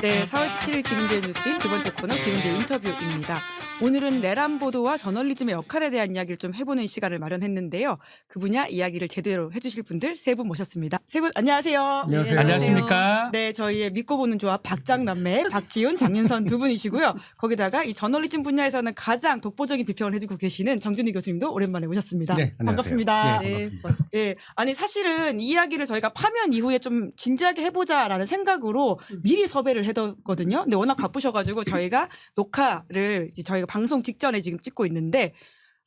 네, 4월 17일 김은재 뉴스인 두 번째 코너 김은재 인터뷰입니다. 오늘은 내란 보도와 저널리즘의 역할에 대한 이야기를 좀 해보는 시간을 마련했는데요. 그 분야 이야기를 제대로 해주실 분들 세 분 모셨습니다. 세 분 안녕하세요. 안녕하세요. 네, 안녕하십니까? 네, 저희의 믿고 보는 조합 박장남매 박지훈, 장윤선 두 분이시고요. 거기다가 이 저널리즘 분야에서는 가장 독보적인 비평을 해주고 계시는 정준희 교수님도 오랜만에 오셨습니다. 네, 안녕하세요. 반갑습니다. 네, 반갑습니다. 예, 아니 사실은 이 이야기를 저희가 파면 이후에 좀 진지하게 해보자라는 생각으로 미리 섭외를 해뒀거든요. 근데 워낙 바쁘셔가지고 저희가 녹화를 이제 저희가 방송 직전에 지금 찍고 있는데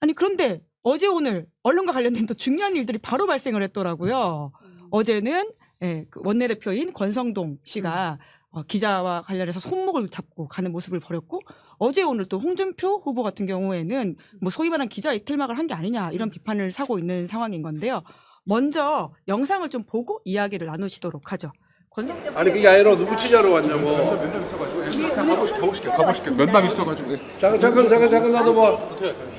아니 그런데 어제 오늘 언론과 관련된 또 중요한 일들이 바로 발생을 했더라고요. 어제는 예, 그 원내대표인 권성동 씨가 기자와 관련해서 손목을 잡고 가는 모습을 벌였고 어제 오늘 또 홍준표 후보 같은 경우에는 뭐 소위 말하는 기자 이틀막을 한 게 아니냐 이런 비판을 사고 있는 상황인 건데요. 먼저 영상을 좀 보고 이야기를 나누시도록 하죠. 아니 그게 아니라 누구 취재하러 왔냐고. 면담 있어가지고 가보실게요. 면담 있어가지고. 잠깐 나도 봐.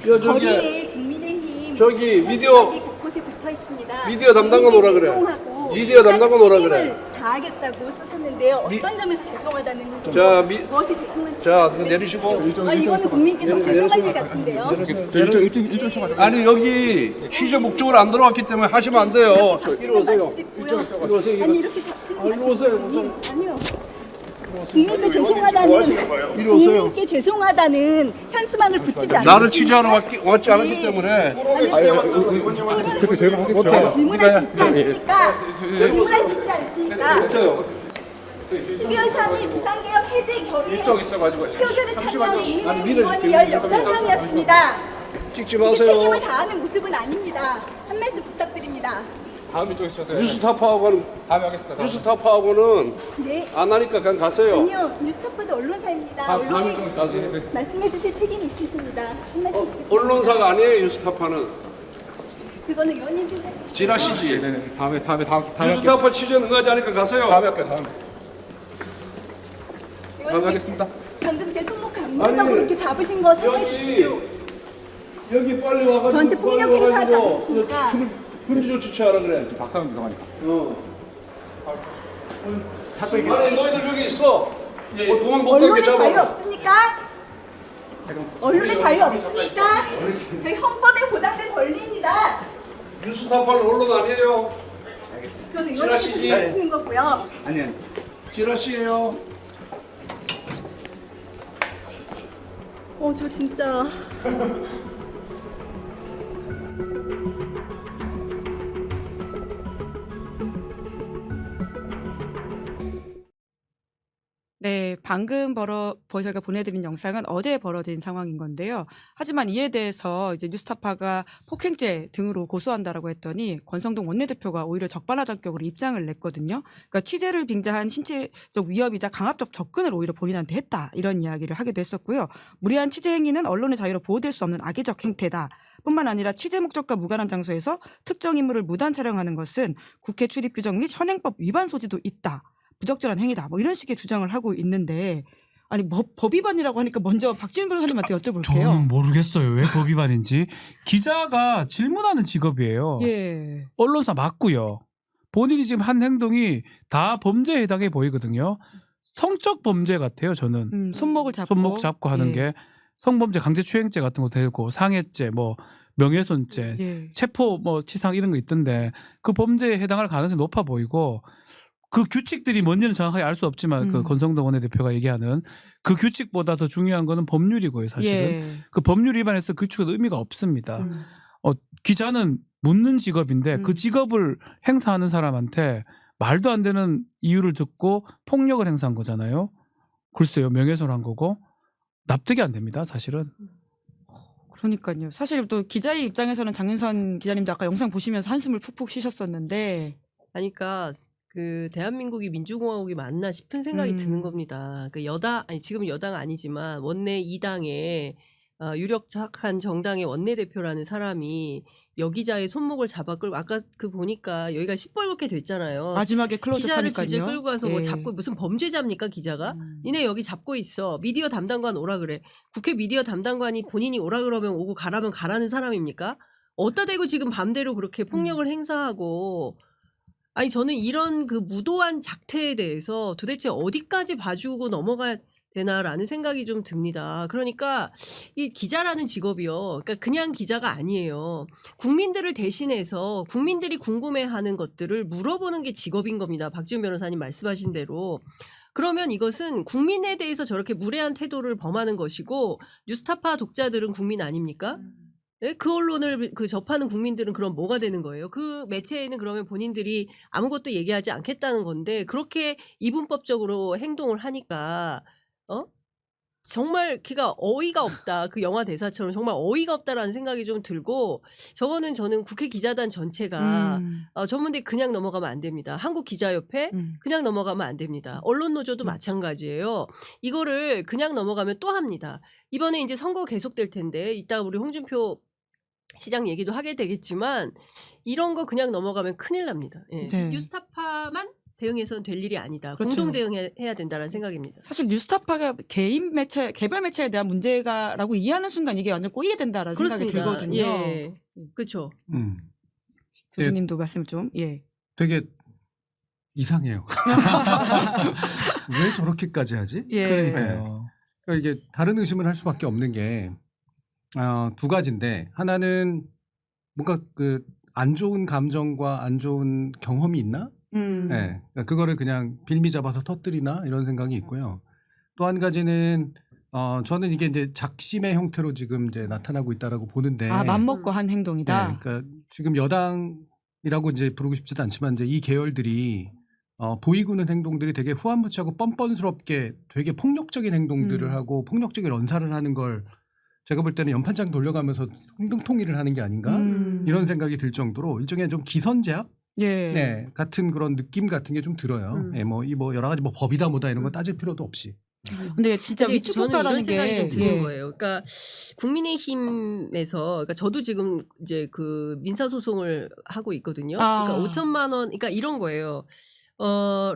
저기 거리에 국민의힘 저기 미디어 곳곳에 붙어 있습니다. 미디어 담당관 오라 그래. 죄송하고 미디어 담당관 오라 그래. 책임을 다하겠다고 쓰셨는데요. 어떤 점에서 죄송하다는 무엇이 죄송한지 자, 말씀해 내리시고. 주십시오. 이거는 국민께 너무 죄송한 일 같은데요. 일정 있어가지고. 아니 여기 취재 목적으로 안 들어왔기 때문에 하시면 안 돼요. 잡지는 마시고요. 이리 오세요. 아니 이렇게 잡지는 이리 마시고 오세요. 아니요. 국민께 죄송하다는 이리 오세요. 국민께 죄송하다는 현수막을 붙이지 않습니까? 나를 취재하러 왔지 않았기 때문에. 그때 저희가 하겠습니다. 질문할 수 있지 않습니까? 질문할 수 있지 않습니까? 못해요. 12월 3일 비상개혁 해제 결의에 일정 있어가지고. 표결에 참여한 아니, 국민의힘 밀어줄게요. 의원이 18명이었습니다. 찍지 이게 마세요. 책임을 다하는 모습은 아닙니다. 한 말씀 부탁드립니다. 다음 일정 있으셔서. 뉴스타파하고는 다음에 하겠습니다. 다음에. 뉴스타파하고는 네. 안 하니까 그냥 가세요. 아니요. 뉴스타파도 언론사입니다. 다음 언론에 일정 있어가지고. 말씀해 주실 책임이 있으십니다. 한 말씀 부탁드립니다. 언론사가 아니에요 뉴스타파는. 그거는 의원님 생각이시죠. 지라시지. 네네. 다음에 할게요. 뉴스타파 취재 응하지 않으니까 가세요. 다음에 할게요. 다음에 의원님, 하겠습니다. 방금 제 손목 강제적으로 아니, 이렇게 잡으신 거 사과해 여기 주십시오. 여기 빨리 와가지고 저한테 폭력 빨리 행사하지 와가지고 않으셨습니까? 금지 조치 취하라 그래. 박상훈 비서관이 갔어요. 아니 너희들 여기 있어. 도망 못 가게 언론의 잡아. 자유 없습니까? 언론의 자유 없습니까? 저희 헌법에 보장된 권리입니다. 뉴스타파는 언론 아니에요. 그건 의원님께서 지라시지. 생각하시는 거고요. 지라시예요. 저 진짜 네, 방금 저희가 보내드린 영상은 어제 벌어진 상황인 건데요. 하지만 이에 대해서 이제 뉴스타파가 폭행죄 등으로 고소한다라고 했더니 권성동 원내대표가 오히려 적반하장격으로 입장을 냈거든요. 그러니까 취재를 빙자한 신체적 위협이자 강압적 접근을 오히려 본인한테 했다 이런 이야기를 하기도 했었고요. 무리한 취재 행위는 언론의 자유로 보호될 수 없는 악의적 행태다. 뿐만 아니라 취재 목적과 무관한 장소에서 특정 인물을 무단 촬영하는 것은 국회 출입 규정 및 현행법 위반 소지도 있다. 부적절한 행위다. 뭐 이런 식의 주장을 하고 있는데 아니 법 위반이라고 하니까 먼저 박지훈 변호사님한테 여쭤볼게요. 저는 모르겠어요. 왜 법 위반인지. 기자가 질문하는 직업이에요. 예. 언론사 맞고요. 본인이 지금 한 행동이 다 범죄에 해당해 보이거든요. 성적 범죄 같아요. 저는. 손목 잡고 하는 예. 게 성범죄 강제추행죄 같은 거 되고 상해죄 뭐 명예훼손죄 예. 체포 뭐 치상 이런 거 있던데 그 범죄에 해당할 가능성이 높아 보이고 그 규칙들이 뭔지는 정확하게 알 수 없지만 그 권성동 원내대표가 얘기하는 그 규칙보다 더 중요한 거는 법률이고요. 사실은. 예. 그 법률 위반에서 규칙은 의미가 없습니다. 기자는 묻는 직업인데 그 직업을 행사하는 사람한테 말도 안 되는 이유를 듣고 폭력을 행사한 거잖아요. 글쎄요. 명예훼손한 거고 납득이 안 됩니다. 사실은. 그러니까요. 사실 또 기자의 입장에서는 장윤선 기자님도 아까 영상 보시면서 한숨을 푹푹 쉬셨었는데 아니, 그러니까 그 대한민국이 민주공화국이 맞나 싶은 생각이 드는 겁니다. 그 지금 여당 아니지만 원내 2당의 유력한 정당의 원내대표라는 사람이 여기자의 손목을 잡아 끌고 아까 그 보니까 여기가 시뻘겋게 됐잖아요. 마지막에 클로즈업 기자를 하니까요. 질질 끌고 가서 뭐 예. 잡고 무슨 범죄자입니까 기자가? 니네 여기 잡고 있어. 미디어 담당관 오라 그래. 국회 미디어 담당관이 본인이 오라 그러면 오고 가라면 가라는 사람입니까? 어디다 대고 지금 맘대로 그렇게 폭력을 행사하고 아니 저는 이런 그 무도한 작태에 대해서 도대체 어디까지 봐주고 넘어가야 되나라는 생각이 좀 듭니다. 그러니까 이 기자라는 직업이요. 그러니까 그냥 기자가 아니에요. 국민들을 대신해서 국민들이 궁금해하는 것들을 물어보는 게 직업인 겁니다. 박지훈 변호사님 말씀하신 대로. 그러면 이것은 국민에 대해서 저렇게 무례한 태도를 범하는 것이고 뉴스타파 독자들은 국민 아닙니까? 네? 그 언론을 그 접하는 국민들은 그럼 뭐가 되는 거예요? 그 매체에는 그러면 본인들이 아무것도 얘기하지 않겠다는 건데 그렇게 이분법적으로 행동을 하니까 정말 걔가 어이가 없다. 그 영화 대사처럼 정말 어이가 없다라는 생각이 좀 들고 저는 국회 기자단 전체가 전문대 그냥 넘어가면 안 됩니다. 한국기자협회 그냥 넘어가면 안 됩니다. 언론노조도 마찬가지예요. 이거를 그냥 넘어가면 또 합니다. 이번에 이제 선거 계속될 텐데 이따 우리 홍준표 시장 얘기도 하게 되겠지만 이런 거 그냥 넘어가면 큰일 납니다. 예. 네. 뉴스타파만 대응해서는 될 일이 아니다. 그렇죠. 공동 대응해야 된다는 생각입니다. 사실 뉴스타파가 개인 매체, 개별 매체에 대한 문제가라고 이해하는 순간 이게 완전 꼬이게 된다라는 생각이 들거든요. 예. 그렇죠. 교수님도 말씀 좀. 예. 되게 이상해요. 왜 저렇게까지 하지? 예. 그러니까요. 그러니까 이게 다른 의심을 할 수밖에 없는 게 두 가지인데 하나는 뭔가 그 안 좋은 감정과 안 좋은 경험이 있나? 네, 그러니까 그거를 그냥 빌미 잡아서 터뜨리나 이런 생각이 있고요. 또 한 가지는 저는 이게 이제 작심의 형태로 지금 이제 나타나고 있다라고 보는데. 아, 맘먹고 한 행동이다. 네, 그러니까 지금 여당이라고 이제 부르고 싶지도 않지만 이제 이 계열들이 보이고 있는 행동들이 되게 후한무치하고 뻔뻔스럽게 되게 폭력적인 행동들을 하고 폭력적인 언사를 하는 걸 제가 볼 때는 연판장 돌려가면서 행동통일을 하는 게 아닌가 이런 생각이 들 정도로 일종의 좀 기선제압 예. 네, 같은 그런 느낌 같은 게 좀 들어요. 예, 뭐 여러 가지 뭐 법이다 뭐다 이런 거 따질 필요도 없이. 근데 진짜 근데 저는 위축효과라는 이런 생각이 좀 게 드는 거예요. 그러니까 국민의힘에서 그러니까 저도 지금 이제 그 민사 소송을 하고 있거든요. 그러니까 5천만 원, 그러니까 이런 거예요.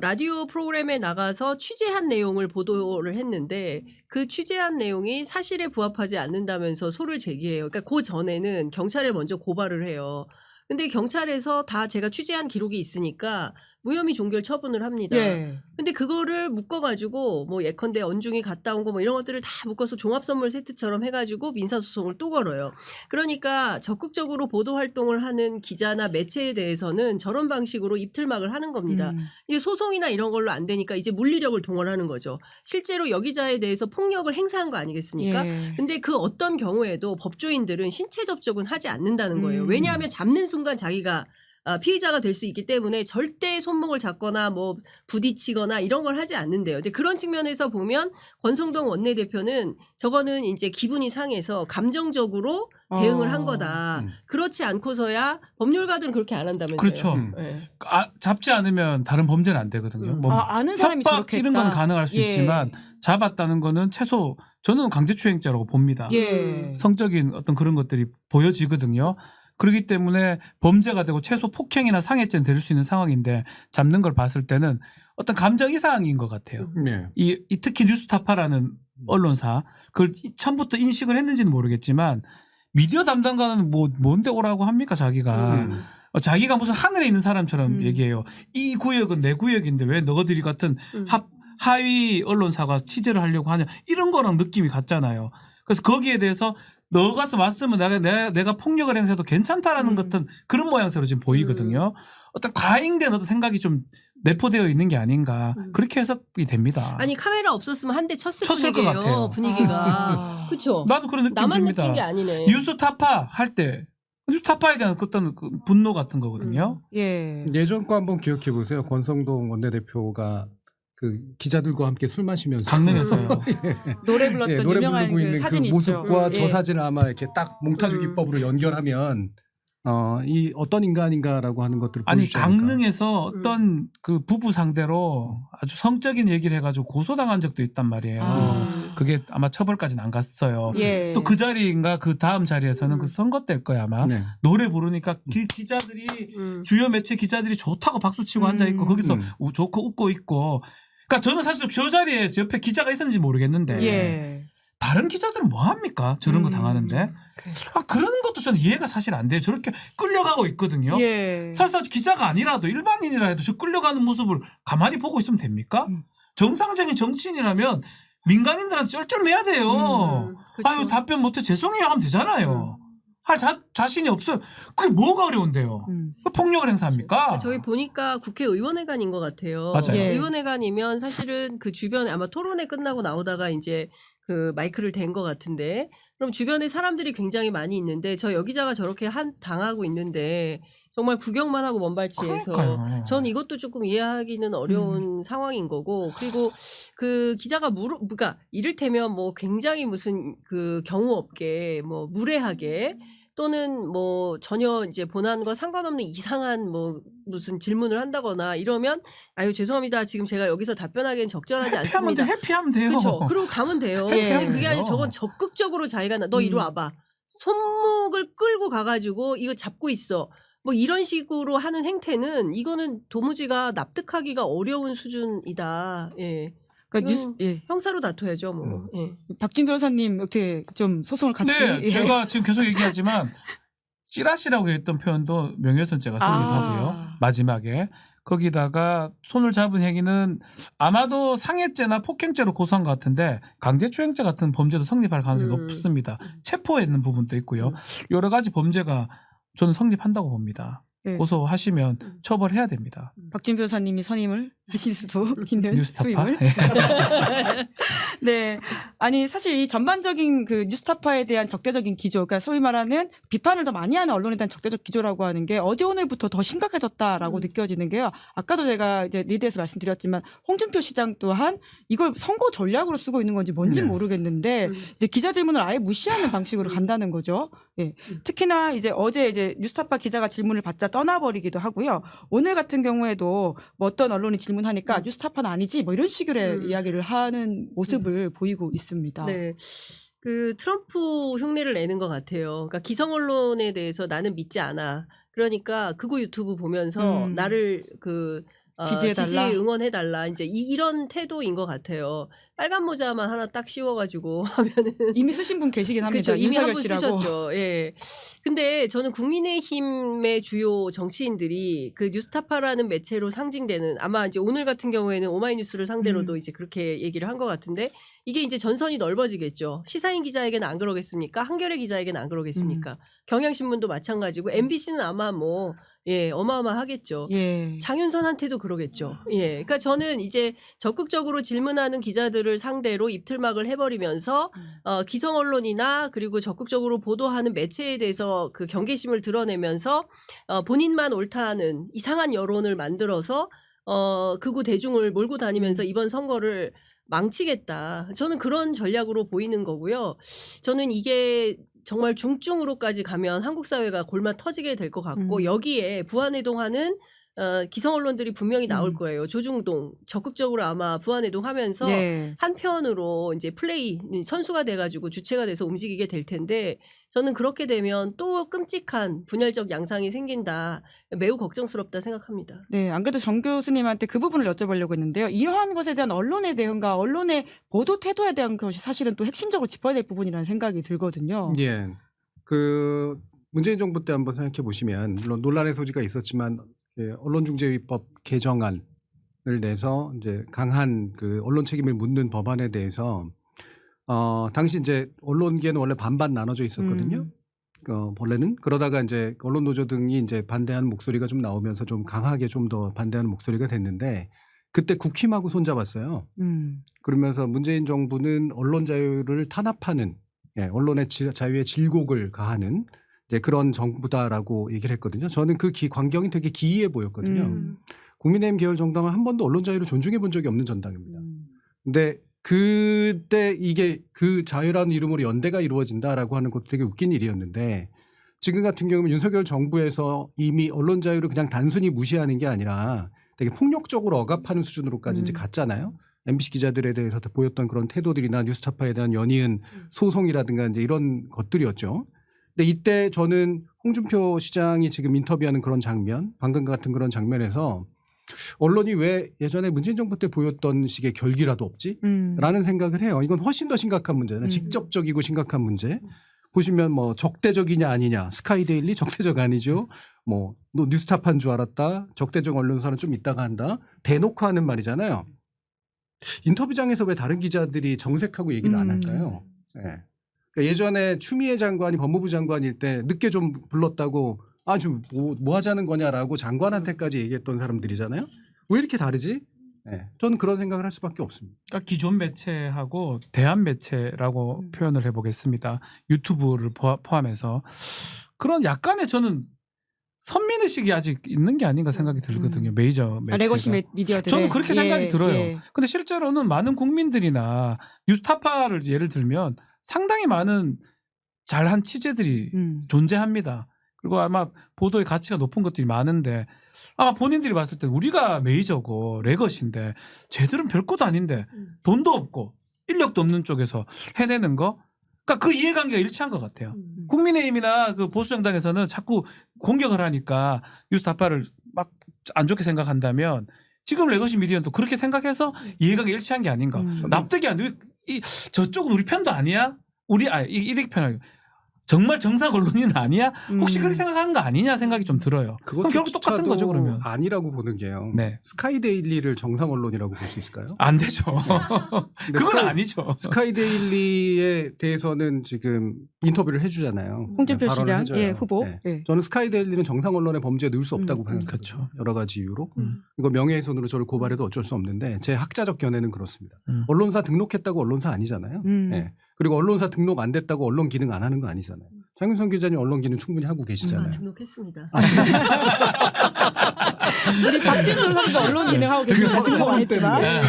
라디오 프로그램에 나가서 취재한 내용을 보도를 했는데 그 취재한 내용이 사실에 부합하지 않는다면서 소를 제기해요. 그러니까 그 전에는 경찰에 먼저 고발을 해요. 근데 경찰에서 다 제가 취재한 기록이 있으니까 무혐의 종결 처분을 합니다. 예. 근데 그거를 묶어가지고 뭐 예컨대 언중이 갔다 온 거 뭐 이런 것들을 다 묶어서 종합선물 세트처럼 해가지고 민사소송을 또 걸어요. 그러니까 적극적으로 보도 활동을 하는 기자나 매체에 대해서는 저런 방식으로 입틀막을 하는 겁니다. 이게 소송이나 이런 걸로 안 되니까 이제 물리력을 동원하는 거죠. 실제로 여기자에 대해서 폭력을 행사한 거 아니겠습니까? 예. 근데 그 어떤 경우에도 법조인들은 신체 접촉은 하지 않는다는 거예요. 왜냐하면 잡는 순간 자기가 피의자가 될 수 있기 때문에 절대 손목을 잡거나 뭐 부딪히거나 이런 걸 하지 않는데요. 근데 그런 측면에서 보면 권성동 원내대표는 저거는 이제 기분이 상해서 감정적으로 대응을 한 거다. 그렇지 않고서야 법률가들은 그렇게 안 한다면서요. 그렇죠. 네. 잡지 않으면 다른 범죄는 안 되거든요. 뭐 아는 사람이 협박 저렇게 이런 건 했다. 가능할 수 예. 있지만 잡았다는 거는 최소 저는 강제추행죄라고 봅니다. 예. 성적인 어떤 그런 것들이 보여지거든요. 그렇기 때문에 범죄가 되고 최소 폭행이나 상해죄는 될 수 있는 상황인데 잡는 걸 봤을 때는 어떤 감정 이상인 것 같아요. 네. 이 특히 뉴스타파라는 언론사 그걸 처음부터 인식을 했는지는 모르겠지만 미디어 담당관은 뭔데 오라고 합니까 자기가. 자기가 무슨 하늘에 있는 사람처럼 얘기해요. 이 구역은 내 구역인데 왜 너희들이 같은 하위 언론사가 취재를 하려고 하냐 이런 거랑 느낌이 같잖아요. 그래서 거기에 대해서 너 가서 왔으면 내가 폭력을 행사해도 괜찮다라는 같은 그런 모양새로 지금 보이거든요. 어떤 과잉된 어떤 생각이 좀 내포되어 있는 게 아닌가 그렇게 해석이 됩니다. 아니 카메라 없었으면 한 대 쳤을 쳤을 것 분위기예요. 같아요. 분위기가. 그렇죠. 나도 그런 느낌 나만 듭니다. 느낀 게 아니네. 뉴스타파 할 때 뉴스타파에 대한 어떤 그 분노 같은 거거든요. 예. 예전 거 한번 기억해 보세요. 권성동 원내대표가 그 기자들과 함께 술 마시면서 강릉에서요. 노래 불렀던 예, 노래 유명한 부르고 그 있는 사진이 그 모습과 있죠. 저 예. 사진을 아마 이렇게 딱 몽타주 기법으로 연결하면 이 어떤 인간인가라고 하는 것들을 아니 보여주지 않을까. 강릉에서 어떤 그 부부 상대로 아주 성적인 얘기를 해가지고 고소당한 적도 있단 말이에요. 그게 아마 처벌까지는 안 갔어요. 예. 또 그 자리인가 그 다음 자리에서는 그 선거 때일 거야 아마. 네. 노래 부르니까 기자들이 주요 매체 기자들이 좋다고 박수치고 앉아 있고 거기서 좋고 웃고 있고. 그러니까 저는 사실 저 자리에 옆에 기자가 있었는지 모르겠는데 예. 다른 기자들은 뭐 합니까? 저런 거 당하는데. 그런 것도 저는 이해가 사실 안 돼요. 저렇게 끌려가고 있거든요. 예. 설사 기자가 아니라도 일반인이라 해도 저 끌려가는 모습을 가만히 보고 있으면 됩니까? 정상적인 정치인이라면 민간인들한테 쩔쩔매야 돼요. 그쵸. 아유 답변 못해 죄송해요 하면 되잖아요. 할 자신이 없어요. 그게 뭐가 어려운데요? 폭력을 행사합니까? 저희 보니까 국회의원회관인 것 같아요. 맞아요. 예. 의원회관이면 사실은 그 주변에 아마 토론회 끝나고 나오다가 이제 그 마이크를 댄 것 같은데 그럼 주변에 사람들이 굉장히 많이 있는데 저 여기자가 저렇게 당하고 있는데 정말 구경만 하고 먼발치해서 그러니까요. 전 이것도 조금 이해하기는 어려운 상황인 거고 그리고 그 기자가 그러니까 이를테면 뭐 굉장히 무슨 그 경우 없게 뭐 무례하게 또는 뭐 전혀 이제 본안과 상관없는 이상한 뭐 무슨 질문을 한다거나 이러면 아유 죄송합니다 지금 제가 여기서 답변하기엔 적절하지 않습니다. 회피하면 돼요. 그렇죠. 그리고 가면 돼요. 예. 근데 그게 아니라 돼요. 저건 적극적으로 자기가 너 이리 와봐. 손목을 끌고 가가지고 이거 잡고 있어. 뭐 이런 식으로 하는 행태는 이거는 도무지가 납득하기가 어려운 수준이다. 예. 그러니까 이건 예. 형사로 다퉈야죠. 뭐. 예. 박진 변호사님 어떻게 좀 소송을 같이 네, 예. 제가 지금 계속 얘기하지만 찌라시라고 했던 표현도 명예훼손죄가 성립하고요. 마지막에 거기다가 손을 잡은 행위는 아마도 상해죄나 폭행죄로 고소한 것 같은데 강제추행죄 같은 범죄도 성립할 가능성이 높습니다. 체포에 있는 부분도 있고요. 여러 가지 범죄가 저는 성립한다고 봅니다. 예. 고소하시면 처벌해야 됩니다. 박진 변호사님이 선임을 하실 수도 있는 뉴스타파. 수임을. 네. 아니 사실 이 전반적인 그 뉴스타파에 대한 적대적인 기조, 그러니까 소위 말하는 비판을 더 많이 하는 언론에 대한 적대적 기조라고 하는 게 어제 오늘부터 더 심각해졌다라고 느껴지는 게요. 아까도 제가 이제 리드에서 말씀드렸지만 홍준표 시장 또한 이걸 선거 전략으로 쓰고 있는 건지 뭔지는 네. 모르겠는데 이제 기자 질문을 아예 무시하는 방식으로 간다는 거죠. 예. 특히나 이제 어제 이제 뉴스타파 기자가 질문을 받자 떠나버리기도 하고요. 오늘 같은 경우에도 뭐 어떤 언론이 질문하니까 뉴스타파는 아니지 뭐 이런 식으로 이야기를 하는 모습을 보이고 있습니다. 네. 그 트럼프 흉내를 내는 것 같아요. 그러니까 기성 언론에 대해서 나는 믿지 않아. 그러니까 극우 유튜브 보면서 나를 그 지지해달라? 지지 응원해달라. 이제 이런 태도인 것 같아요. 빨간 모자만 하나 딱 씌워가지고 하면은 이미 쓰신 분 계시긴 합니다. 그렇죠. 이미 한 분 윤석열 씨라고. 쓰셨죠. 예. 근데 저는 국민의힘의 주요 정치인들이 그 뉴스타파라는 매체로 상징되는 아마 이제 오늘 같은 경우에는 오마이뉴스를 상대로도 이제 그렇게 얘기를 한 것 같은데 이게 이제 전선이 넓어지겠죠. 시사인 기자에게는 안 그러겠습니까? 한겨레 기자에게는 안 그러겠습니까? 경향신문도 마찬가지고 MBC는 아마 뭐 예, 어마어마하겠죠. 예. 장윤선한테도 그러겠죠. 예. 그러니까 저는 이제 적극적으로 질문하는 기자들을 상대로 입틀막을 해버리면서 기성 언론이나 그리고 적극적으로 보도하는 매체에 대해서 그 경계심을 드러내면서 본인만 옳다는 이상한 여론을 만들어서 극우 대중을 몰고 다니면서 이번 선거를 망치겠다. 저는 그런 전략으로 보이는 거고요. 저는 이게 정말 중증으로까지 가면 한국 사회가 골마 터지게 될 것 같고 여기에 부안해동하는 기성 언론들이 분명히 나올 거예요. 조중동 적극적으로 아마 부안해동하면서 예. 한편으로 이제 플레이 선수가 돼가지고 주체가 돼서 움직이게 될 텐데 저는 그렇게 되면 또 끔찍한 분열적 양상이 생긴다. 매우 걱정스럽다 생각합니다. 네, 안 그래도 정 교수님한테 그 부분을 여쭤보려고 했는데요. 이러한 것에 대한 언론의 대응과 언론의 보도 태도에 대한 것이 사실은 또 핵심적으로 짚어야 될 부분이라는 생각이 들거든요. 예. 그 문재인 정부 때 한번 생각해 보시면 물론 논란의 소지가 있었지만 언론중재위법 개정안을 내서 이제 강한 그 언론 책임을 묻는 법안에 대해서 당시 이제 언론계는 원래 반반 나눠져 있었거든요. 원래는 그러다가 이제 언론 노조 등이 이제 반대하는 목소리가 좀 나오면서 좀 강하게 좀 더 반대하는 목소리가 됐는데 그때 국힘하고 손잡았어요. 그러면서 문재인 정부는 언론 자유를 탄압하는 언론의 자유에 질곡을 가하는 그런 정부다라고 얘기를 했거든요. 저는 그 광경이 되게 기이해 보였거든요. 국민의힘 계열 정당은 한 번도 언론 자유를 존중해 본 적이 없는 정당입니다. 근데 그때 이게 그 자유라는 이름으로 연대가 이루어진다라고 하는 것도 되게 웃긴 일이었는데 지금 같은 경우는 윤석열 정부에서 이미 언론 자유를 그냥 단순히 무시하는 게 아니라 되게 폭력적으로 억압하는 수준으로까지 이제 갔잖아요. MBC 기자들에 대해서 보였던 그런 태도들이나 뉴스타파에 대한 연이은 소송이라든가 이제 이런 것들이었죠. 근데 이때 저는 홍준표 시장이 지금 인터뷰하는 그런 장면, 방금 같은 그런 장면에서 언론이 왜 예전에 문재인 정부 때 보였던 식의 결기라도 없지? 라는 생각을 해요. 이건 훨씬 더 심각한 문제는 직접적이고 심각한 문제. 보시면 뭐 적대적이냐 아니냐. 스카이데일리 적대적 아니죠. 뭐 너 뉴스타파인 줄 알았다. 적대적 언론사는 좀 이따가 한다. 대놓고 하는 말이잖아요. 인터뷰장에서 왜 다른 기자들이 정색하고 얘기를 안 할까요? 네. 그러니까 예전에 추미애 장관이 법무부 장관일 때 늦게 좀 불렀다고 아, 좀 뭐 하자는 거냐라고 장관한테까지 얘기했던 사람들이잖아요. 왜 이렇게 다르지? 네. 저는 그런 생각을 할 수밖에 없습니다. 그러니까 기존 매체하고 대한 매체라고 표현을 해보겠습니다. 유튜브를 포함해서 그런 약간의 저는 선민의식이 아직 있는 게 아닌가 생각이 들거든요. 메이저 매체가. 레거시 미디어들. 저는 그렇게 생각이 들어요. 근데 실제로는 많은 국민들이나 뉴스타파를 예를 들면 상당히 많은 잘한 취재들이 존재합니다. 그리고 아마 보도의 가치가 높은 것들이 많은데 아마 본인들이 봤을 때 우리가 메이저고 레거시인데 쟤들은 별것도 아닌데 돈도 없고 인력도 없는 쪽에서 해내는 거. 그러니까 그 이해관계가 일치한 것 같아요. 국민의힘이나 그 보수정당에서는 자꾸 공격을 하니까 뉴스타파를 막 안 좋게 생각한다면 지금 레거시 미디어는 또 그렇게 생각해서 이해관계 일치한 게 아닌가. 납득이 안 돼. 저쪽은 우리 편도 아니야? 이렇게 편하게. 정말 정상 언론인 아니야? 혹시 그렇게 생각하는 거 아니냐 생각이 좀 들어요. 그럼 결국 똑같은 거죠 그러면. 아니라고 보는 게요. 네. 스카이데일리를 정상 언론이라고 볼 수 있을까요? 안 되죠. 그건 아니죠. 스카이데일리에 대해서는 지금 인터뷰를 해주잖아요. 홍준표 발언을 시장 해줘요. 예, 후보. 네. 예. 저는 스카이데일리는 정상 언론의 범죄에 넣을 수 없다고 생각해요. 그렇죠. 여러 가지 이유로. 이거 명예훼손으로 저를 고발해도 어쩔 수 없는데 제 학자적 견해는 그렇습니다. 음. 언론사 등록했다고 언론사 아니잖아요. 네. 그리고 언론사 등록 안 됐다고 언론 기능 안 하는 거 아니잖아요. 장윤선 기자님 언론 기능 충분히 하고 계시잖아요. 등록했습니다. 우리 박진솔 선수 언론 기능하고 계시는 생각 안 했지만. 네,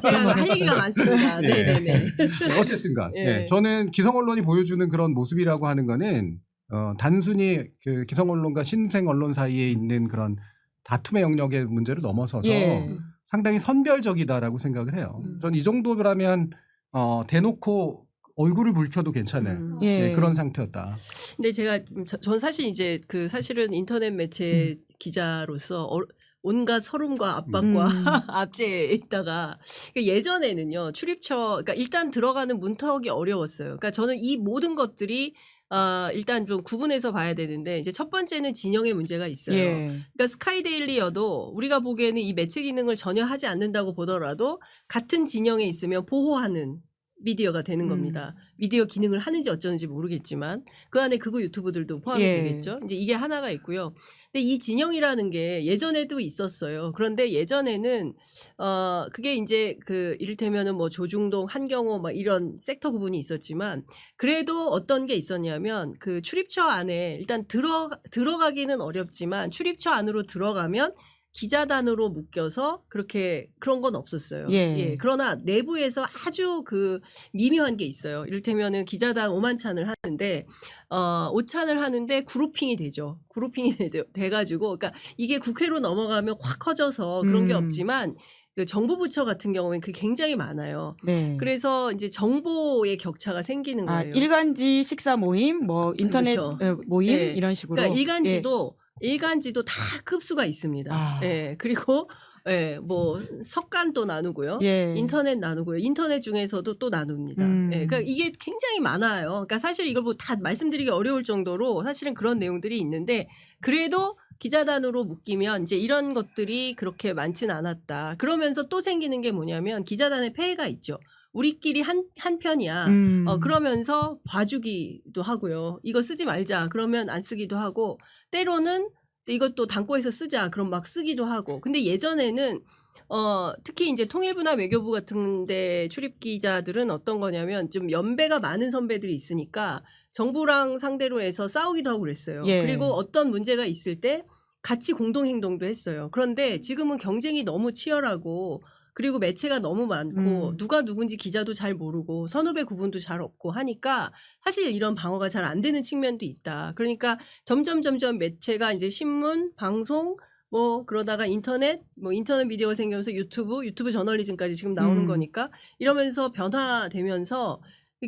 제가 할 얘기가 많습니다. 네. 네네네. 어쨌든간 예. 네. 저는 기성 언론이 보여주는 그런 모습이라고 하는 거는 단순히 그 기성 언론과 신생 언론 사이에 있는 그런 다툼의 영역의 문제를 넘어서서 예. 상당히 선별적이다라고 생각을 해요. 저는 이 정도라면 대놓고 얼굴을 붉혀도 괜찮아요. 예. 네, 그런 상태였다. 근데 제가 전 사실 이제 그 사실은 인터넷 매체 기자로서 온갖 서름과 압박과 압제에 있다가 예전에는요 출입처 그러니까 일단 들어가는 문턱이 어려웠어요. 그러니까 저는 이 모든 것들이 일단 좀 구분해서 봐야 되는데 이제 첫 번째는 진영의 문제가 있어요. 예. 그러니까 스카이데일리여도 우리가 보기에는 이 매체 기능을 전혀 하지 않는다고 보더라도 같은 진영에 있으면 보호하는 미디어가 되는 겁니다. 미디어 기능을 하는지 어쩌는지 모르겠지만 그 안에 극우 유튜브들도 포함이 예. 되겠죠. 이제 이게 하나가 있고요. 근데 이 진영이라는 게 예전에도 있었어요. 그런데 예전에는 그게 이제 그 이를테면은 뭐 조중동, 한경호 막 이런 섹터 구분이 있었지만 그래도 어떤 게 있었냐면 그 출입처 안에 일단 들어가기는 어렵지만 출입처 안으로 들어가면 기자단으로 묶여서 그런 건 없었어요. 예. 그러나 내부에서 아주 그 미묘한 게 있어요. 이를테면은 기자단 5만찬을 하는데 5찬을 하는데 그룹핑이 되죠. 그룹핑이 돼가지고 그러니까 이게 국회로 넘어가면 확 커져서 그런 게 없지만 그 정부 부처 같은 경우에는 그게 굉장히 많아요. 네. 그래서 이제 정보의 격차가 생기는 거예요. 일간지 식사 모임, 뭐 인터넷 그렇죠. 모임 예. 이런 식으로. 그러니까 일간지도 다 급수가 있습니다. 아. 예. 그리고 뭐 석간도 나누고요. 예. 인터넷 나누고요. 인터넷 중에서도 또 나눕니다. 예. 그러니까 이게 굉장히 많아요. 그러니까 사실 이걸 뭐 다 말씀드리기 어려울 정도로 사실은 그런 내용들이 있는데 그래도 기자단으로 묶이면 이제 이런 것들이 그렇게 많지는 않았다. 그러면서 또 생기는 게 뭐냐면 기자단의 폐해가 있죠. 우리끼리 한 편이야. 그러면서 봐주기도 하고요. 이거 쓰지 말자. 그러면 안 쓰기도 하고 때로는 이것도 당고에서 쓰자. 그럼 막 쓰기도 하고. 근데 예전에는 특히 이제 통일부나 외교부 같은 데 출입 기자들은 어떤 거냐면 좀 연배가 많은 선배들이 있으니까 정부랑 상대로 해서 싸우기도 하고 그랬어요. 예. 그리고 어떤 문제가 있을 때 같이 공동행동도 했어요. 그런데 지금은 경쟁이 너무 치열하고 그리고 매체가 너무 많고 누가 누군지 기자도 잘 모르고 선후배 구분도 잘 없고 하니까 사실 이런 방어가 잘 안 되는 측면도 있다. 그러니까 점점 매체가 이제 신문, 방송 뭐 그러다가 인터넷 미디어가 생기면서 유튜브 저널리즘까지 지금 나오는 거니까 이러면서 변화되면서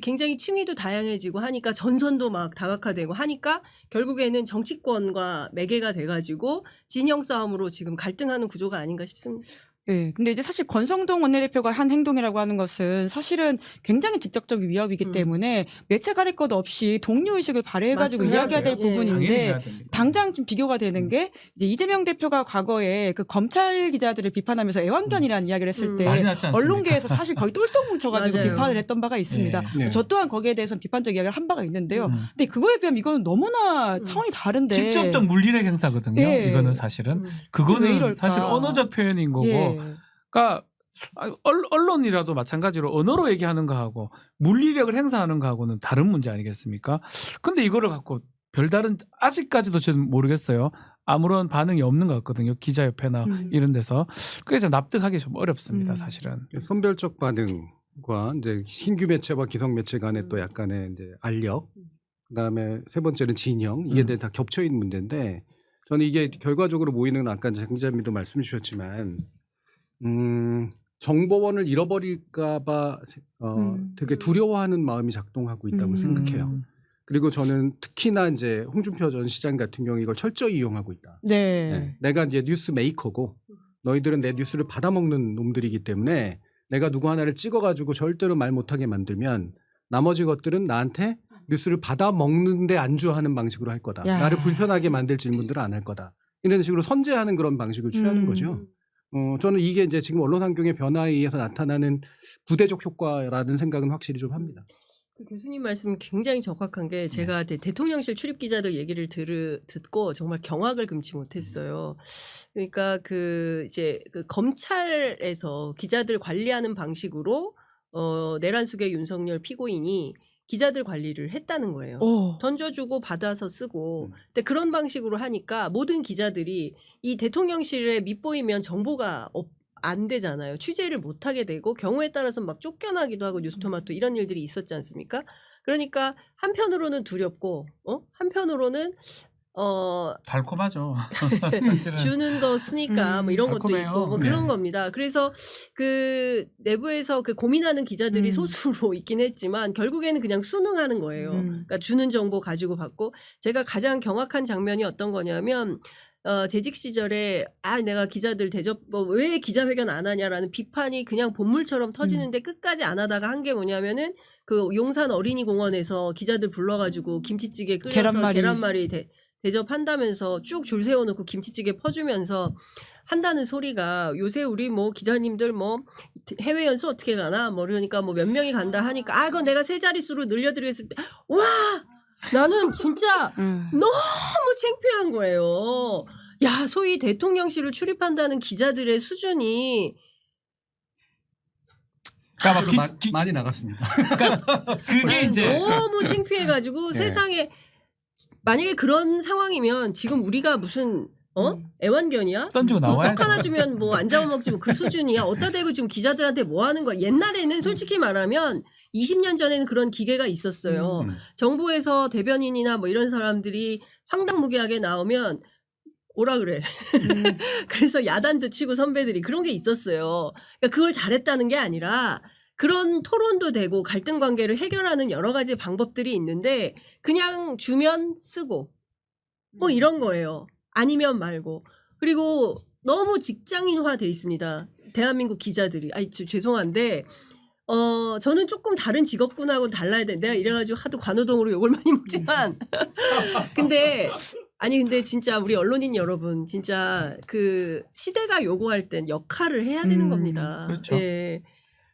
굉장히 층위도 다양해지고 하니까 전선도 막 다각화되고 하니까 결국에는 정치권과 매개가 돼가지고 진영 싸움으로 지금 갈등하는 구조가 아닌가 싶습니다. 네, 근데 이제 사실 권성동 원내대표가 한 행동이라고 하는 것은 사실은 굉장히 직접적 위협이기 때문에 매체 가릴 것 없이 동료의식을 발휘해가지고 맞습니다. 이야기해야 될 예. 당연히 부분인데 해야 됩니다. 당장 좀 비교가 되는 게 이제 이재명 대표가 과거에 그 검찰 기자들을 비판하면서 애완견이라는 이야기를 했을 때 난리 났지 않습니까? 언론계에서 사실 거의 똘똘 뭉쳐가지고 맞아요. 비판을 했던 바가 있습니다. 네. 저 또한 거기에 대해서 비판적 이야기를 한 바가 있는데요. 근데 그거에 비하면 이거는 너무나 차원이 다른데. 직접적 물리력 행사거든요. 예. 이거는 사실은 왜 그거는 이럴까? 사실 언어적 표현인 거고. 예. 그러니까 언론이라도 마찬가지로 언어로 얘기하는 거하고 물리력을 행사하는 거하고는 다른 문제 아니겠습니까? 근데 이거를 갖고 별다른 아직까지도 저는 모르겠어요. 아무런 반응이 없는 것 같거든요. 기자협회나 이런 데서. 그래서 납득하기 좀 어렵습니다. 사실은. 선별적 반응과 이제 신규 매체와 기성 매체 간의 또 약간의 이제 알력, 그다음에 세 번째는 진영, 이게 다 겹쳐 있는 문제인데 저는 이게 결과적으로 모이는 아까 장 기자님도 말씀 주셨지만 정보원을 잃어버릴까봐 되게 두려워하는 마음이 작동하고 있다고 생각해요. 그리고 저는 특히나 이제 홍준표 전 시장 같은 경우 이걸 철저히 이용하고 있다. 네. 네. 내가 이제 뉴스 메이커고 너희들은 내 뉴스를 받아먹는 놈들이기 때문에 내가 누구 하나를 찍어가지고 절대로 말 못하게 만들면 나머지 것들은 나한테 뉴스를 받아먹는데 안주하는 방식으로 할 거다. 야. 나를 불편하게 만들 질문들을 안 할 거다. 이런 식으로 선제하는 그런 방식을 취하는 거죠. 저는 이게 이제 지금 언론 환경의 변화에 의해서 나타나는 부대적 효과라는 생각은 확실히 좀 합니다. 그 교수님 말씀 굉장히 적확한 게 제가 대통령실 출입 기자들 얘기를 듣고 정말 경악을 금치 못했어요. 그러니까 그 이제 그 검찰에서 기자들 관리하는 방식으로 내란숙의 윤석열 피고인이 기자들 관리를 했다는 거예요. 던져주고 받아서 쓰고. 근데 그런 방식으로 하니까 모든 기자들이 이 대통령실에 밑보이면 정보가 안 되잖아요. 취재를 못 하게 되고 경우에 따라서 막 쫓겨나기도 하고 뉴스토마토 이런 일들이 있었지 않습니까? 그러니까 한편으로는 두렵고 한편으로는 달콤하죠. 사실은. 주는 거 쓰니까 뭐 이런 것도 달콤해요. 있고 뭐 네. 그런 겁니다. 그래서 그 내부에서 그 고민하는 기자들이 소수로 있긴 했지만 결국에는 그냥 순응하는 거예요. 그러니까 주는 정보 가지고 받고 제가 가장 경악한 장면이 어떤 거냐면 재직 시절에 내가 기자들 대접 왜 기자회견 안 하냐라는 비판이 그냥 본물처럼 터지는데 끝까지 안 하다가 한 게 뭐냐면은 그 용산 어린이공원에서 기자들 불러가지고 김치찌개 끓여서 계란말이 대접한다면서 쭉 줄 세워놓고 김치찌개 퍼주면서 한다는 소리가 요새 우리 뭐 기자님들 뭐 해외 연수 어떻게 가나 뭐 그러니까 뭐 몇 명이 간다 하니까 그건 내가 세 자릿수로 늘려드리겠습니다. 와 나는 진짜 너무 창피한 거예요. 야 소위 대통령실을 출입한다는 기자들의 수준이 그러니까 막 많이 나갔습니다. 그러니까 그게 이제 너무 창피해가지고 세상에 만약에 그런 상황이면 지금 우리가 무슨 애완견이야? 던지고 나와야 떡 하나 주면 뭐 안 잡아먹지 뭐 그 수준이야. 어디다 대고 지금 기자들한테 뭐 하는 거야. 옛날에는 솔직히 말하면 20년 전에는 그런 기계가 있었어요. 정부에서 대변인이나 뭐 이런 사람들이 황당무계하게 나오면 오라 그래. 그래서 야단도 치고 선배들이 그런 게 있었어요. 그러니까 그걸 잘했다는 게 아니라 그런 토론도 되고 갈등 관계를 해결하는 여러 가지 방법들이 있는데 그냥 주면 쓰고 뭐 이런 거예요. 아니면 말고. 그리고 너무 직장인화 돼 있습니다. 대한민국 기자들이. 죄송한데 저는 조금 다른 직업군하고는 달라야 돼. 내가 이래가지고 하도 관우동으로 욕을 많이 먹지만 근데 진짜 우리 언론인 여러분 진짜 그 시대가 요구할 땐 역할을 해야 되는 겁니다. 그렇죠. 예.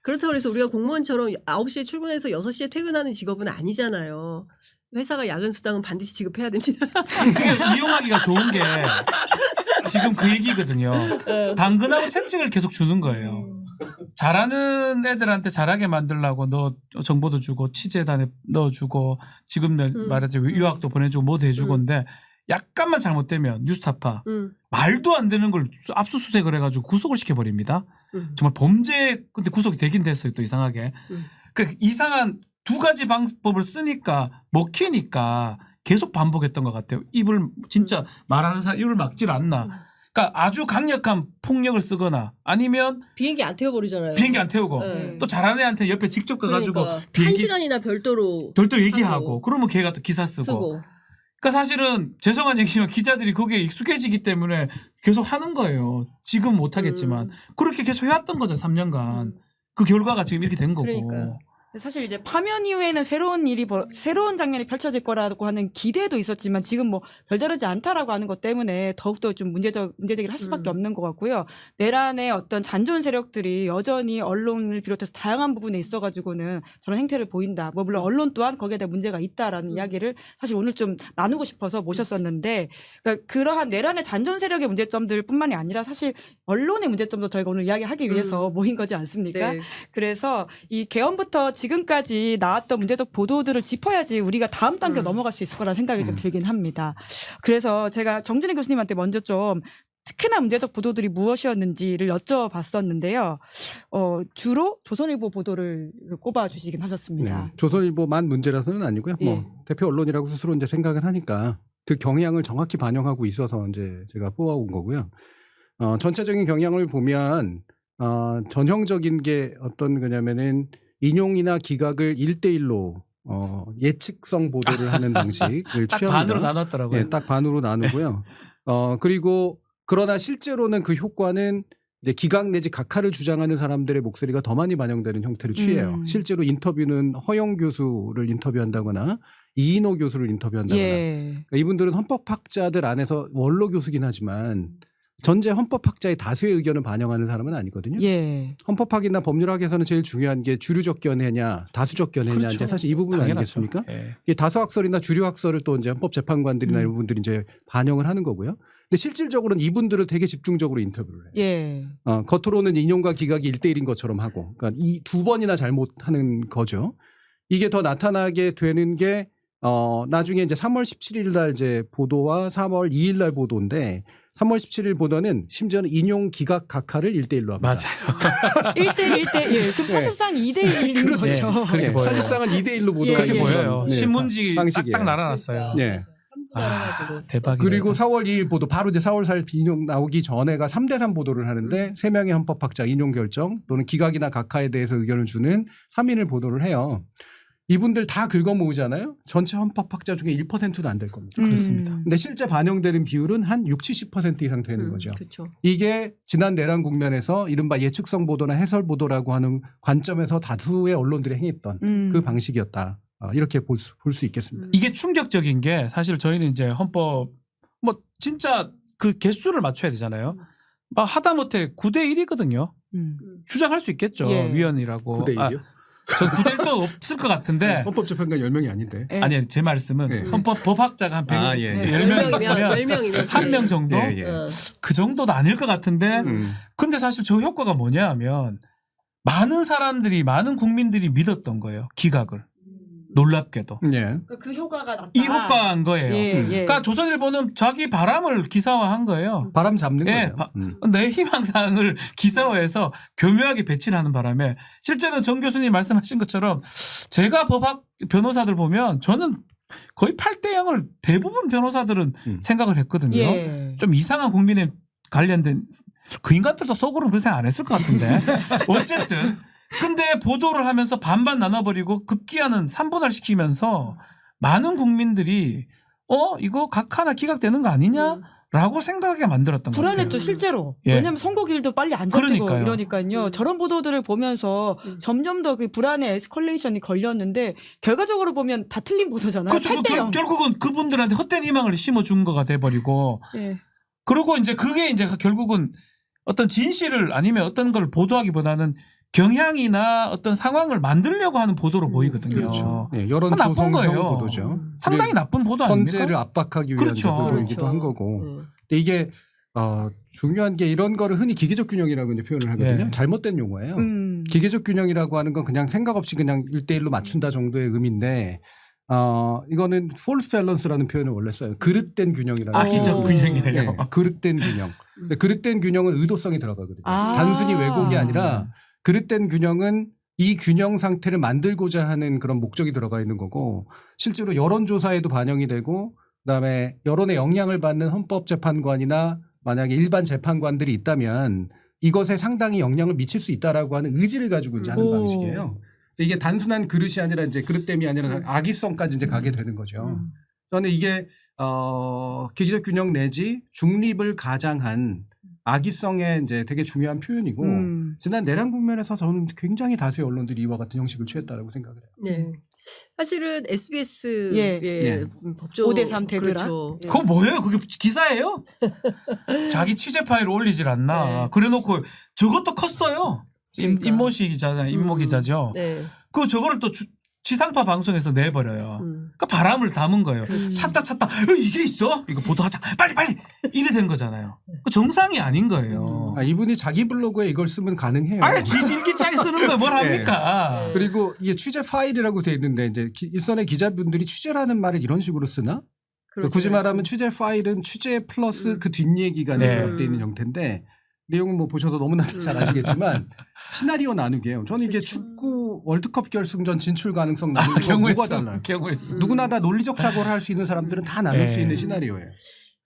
그렇다고 해서 우리가 공무원처럼 9시에 출근해서 6시에 퇴근하는 직업은 아니잖아요. 회사가 야근 수당은 반드시 지급해야 됩니다. 그게 이용하기가 좋은 게 지금 그 얘기거든요. 당근하고 채찍을 계속 주는 거예요. 잘하는 애들한테 잘하게 만들려고 너 정보도 주고 취재단에 넣어주고 지금 말하자면 유학도 보내주고 뭐도 해주고인데 약간만 잘못되면 뉴스타파 말도 안 되는 걸 압수수색을 해가지고 구속을 시켜버립니다. 정말 범죄 근데 구속이 되긴 됐어요. 또 이상하게. 그 이상한 두 가지 방법을 쓰니까 먹히니까 계속 반복했던 것 같아요. 입을 진짜 말하는 사람 입을 막질 않나. 그러니까 아주 강력한 폭력을 쓰거나 아니면 비행기 안 태워버리잖아요. 비행기 안 태우고 네. 또 잘하는 애한테 옆에 직접 가가지고 그러니까 한 비행기 시간이나 별도로 얘기하고 하고. 그러면 걔가 또 기사 쓰고. 쓰고. 그러니까 사실은 죄송한 얘기지만 기자들이 거기에 익숙해지기 때문에 계속 하는 거예요. 지금 못 하겠지만 그렇게 계속 해왔던 거죠. 3년간. 그 결과가 지금 이렇게 된 거고. 그러니까요. 사실 이제 파면 이후에는 새로운 장면이 펼쳐질 거라고 하는 기대도 있었지만 지금 뭐 별다르지 않다라고 하는 것 때문에 더욱더 좀 문제제기를 할 수밖에 없는 것 같고요. 내란의 어떤 잔존 세력들이 여전히 언론을 비롯해서 다양한 부분에 있어가지고는 저런 행태를 보인다. 뭐 물론 언론 또한 거기에 대한 문제가 있다라는 이야기를 사실 오늘 좀 나누고 싶어서 모셨었는데 그러니까 그러한 내란의 잔존 세력의 문제점들뿐만이 아니라 사실 언론의 문제점도 저희가 오늘 이야기하기 위해서 모인 거지 않습니까? 네. 그래서 이 개헌부터 지금까지 나왔던 문제적 보도들을 짚어야지 우리가 다음 단계로 넘어갈 수 있을 거라는 생각이 좀 들긴 합니다. 그래서 제가 정준희 교수님한테 먼저 좀 특히나 문제적 보도들이 무엇이었는지를 여쭤봤었는데요. 주로 조선일보 보도를 꼽아주시긴 하셨습니다. 네. 조선일보만 문제라서는 아니고요. 예. 뭐 대표 언론이라고 스스로 이제 생각을 하니까 그 경향을 정확히 반영하고 있어서 이제 제가 뽑아온 거고요. 전체적인 경향을 보면 전형적인 게 어떤 거냐면은 인용이나 기각을 1대1로 예측성 보도를 하는 방식을 딱 취합니다. 반으로 나눴더라고요. 네, 딱 반으로 나누고요. 그리고 그러나 실제로는 그 효과는 이제 기각 내지 각하를 주장하는 사람들의 목소리가 더 많이 반영되는 형태를 취해요. 실제로 인터뷰는 허영 교수를 인터뷰한다거나 이인호 교수를 인터뷰한다거나 예. 그러니까 이분들은 헌법학자들 안에서 원로 교수긴 하지만 전체 헌법학자의 다수의 의견을 반영하는 사람은 아니거든요. 예. 헌법학이나 법률학에서는 제일 중요한 게 주류적 견해냐 다수적 견해냐 그렇죠. 이제 사실 이 부분 당연하죠. 아니겠습니까? 예. 이게 다수학설이나 주류학설을 또 이제 헌법재판관들이나 이런 분들이 이제 반영을 하는 거고요. 근데 실질적으로는 이분들을 되게 집중적으로 인터뷰를 해요. 예. 겉으로는 인용과 기각이 1대1인 것처럼 하고, 그러니까 이 두 번이나 잘못하는 거죠. 이게 더 나타나게 되는 게 나중에 이제 3월 17일 날 이제 보도와 3월 2일 날 보도인데 3월 17일 보도는 심지어는 인용 기각 각하를 1대1로 합니다. 맞아요. 1대1. 그럼 사실상 2대1인 그렇죠. 거죠. 그렇게 보여요. 사실상은 2대1로 보도 예, 그렇게 예. 보여요. 신문지 방식이에요. 딱딱 날아놨어요. 네. 3부 달아가지고. 대박이네. 그리고 4월 2일 보도 바로 이제 4월 4일 인용 나오기 전에가 3대3 보도를 하는데 3명의 헌법학자 인용 결정 또는 기각이나 각하에 대해서 의견을 주는 3인을 보도를 해요. 이분들 다 긁어 모으잖아요. 전체 헌법학자 중에 1%도 안 될 겁니다. 그렇습니다. 근데 실제 반영되는 비율은 한 60, 70% 이상 되는 거죠. 그렇죠. 이게 지난 내란 국면에서 이른바 예측성 보도나 해설 보도라고 하는 관점에서 다수의 언론들이 행했던 그 방식이었다. 이렇게 볼 수 있겠습니다. 이게 충격적인 게 사실 저희는 이제 헌법 뭐 진짜 그 개수를 맞춰야 되잖아요. 막 하다못해 9대 1이거든요. 주장할 수 있겠죠. 예. 위원이라고. 9대 1이요? 저 9대 1도 없을 것 같은데. 헌법재판관 10명이 아닌데. 예. 아니 제 말씀은 네. 헌법 법학자가 한 100, 아, 예, 예. 10명 있으면 10명이면 한 명 정도? 예, 예. 그 정도도 아닐 것 같은데. 근데 사실 저 효과가 뭐냐 하면 많은 사람들이 많은 국민들이 믿었던 거예요. 기각을. 놀랍게도. 예. 그 효과가 났다. 이 효과한 거예요. 예, 예. 그러니까 조선일보는 자기 바람을 기사화한 거예요. 바람 잡는 예, 거죠. 내 희망사항을 기사화해서 교묘하게 배치를 하는 바람에 실제는 정 교수님 말씀하신 것처럼 제가 법학 변호사들 보면 저는 거의 8대 0을 대부분 변호사들은 생각을 했거든요. 예. 좀 이상한 국민에 관련된 그 인간들도 속으로는 그런 생각 안 했을 것 같은데 어쨌든 근데 보도를 하면서 반반 나눠버리고 급기야는 3분할 시키면서 많은 국민들이 이거 각하나 기각되는 거 아니냐라고 생각하게 만들었던 거예요. 불안했죠 실제로. 예. 왜냐하면 선거기일도 빨리 안 잡히고 그러니까요. 이러니까요. 저런 보도들을 보면서 점점 더 그 불안의 에스컬레이션이 걸렸는데 결과적으로 보면 다 틀린 보도잖아요. 그렇죠. 8대 0. 결국은 그분들한테 헛된 희망을 심어준 거가 돼버리고 예. 그리고 이제 그게 이제 결국은 어떤 진실을 아니면 어떤 걸 보도하기보다는 경향이나 어떤 상황을 만들려고 하는 보도로 보이거든요. 그렇죠. 예, 여론 나쁜 조성형 거예요. 보도죠. 상당히 나쁜 보도 아닙니까? 헌재를 압박하기 위한 그렇죠. 보도이기도 그렇죠. 한 거고. 근데 이게 중요한 게 이런 거를 흔히 기계적 균형이라고 이제 표현을 하거든요. 예. 잘못된 용어예요. 기계적 균형이라고 하는 건 그냥 생각 없이 그냥 1대1로 맞춘다 정도의 의미인데 이거는 false balance라는 표현을 원래 써요. 그릇된 균형이라는 악의적 표현을 균형이네요. 네, 그릇된 균형. 근데 그릇된 균형은 의도성이 들어가거든요. 아. 단순히 왜곡이 아니라 그릇된 균형은 이 균형 상태를 만들고자 하는 그런 목적이 들어가 있는 거고 실제로 여론조사에도 반영이 되고 그다음에 여론의 영향을 받는 헌법재판관이나 만약에 일반 재판관들이 있다면 이것에 상당히 영향을 미칠 수 있다라고 하는 의지를 가지고 이제 하는 오. 방식이에요. 이게 단순한 그릇이 아니라 이제 그릇됨이 아니라 악의성까지 이제 가게 되는 거죠. 저는 이게 기기적 균형 내지 중립을 가장한 악의성의 이제 되게 중요한 표현이고 지난 내란 국면에서 저는 굉장히 다수의 언론들이 이와 같은 형식을 취했다라고 생각을 해요. 네. 사실은 SBS 예. 예. 법조 5대3 대결. 그렇죠. 예. 그거 뭐예요? 그게 기사예요? 자기 취재 파일을 올리질 않나. 네. 그래놓고 저것도 컸어요. 그러니까. 임모씨 기자잖아요. 임모 기자죠. 네. 그 저거를 또 지상파 방송에서 내버려요. 음. 그러니까 바람을 담은 거예요. 그렇지. 찾다 이게 있어? 이거 보도하자. 빨리 이래 된 거잖아요. 그 정상이 아닌 거예요. 이분이 자기 블로그에 이걸 쓰면 가능해요. 아니 일기장에 쓰는 거야 뭘 합니까? 네. 그리고 이게 취재 파일이라고 돼 있는데 이제 일선의 기자분들이 취재라는 말을 이런 식으로 쓰나? 그렇죠. 굳이 말하면 취재 파일은 취재 플러스 그 뒷얘기가 네. 되어 있는 형태인데 내용은 뭐 보셔서 너무나 잘 아시겠지만 시나리오 나누기예요. 저는 이게 그렇죠. 축구 월드컵 결승전 진출 가능성 나누는 거 경우에 뭐가 달라요? 경우에서 누구나 다 논리적 사고를 할 수 있는 사람들은 다 나눌 네. 수 있는 시나리오예요.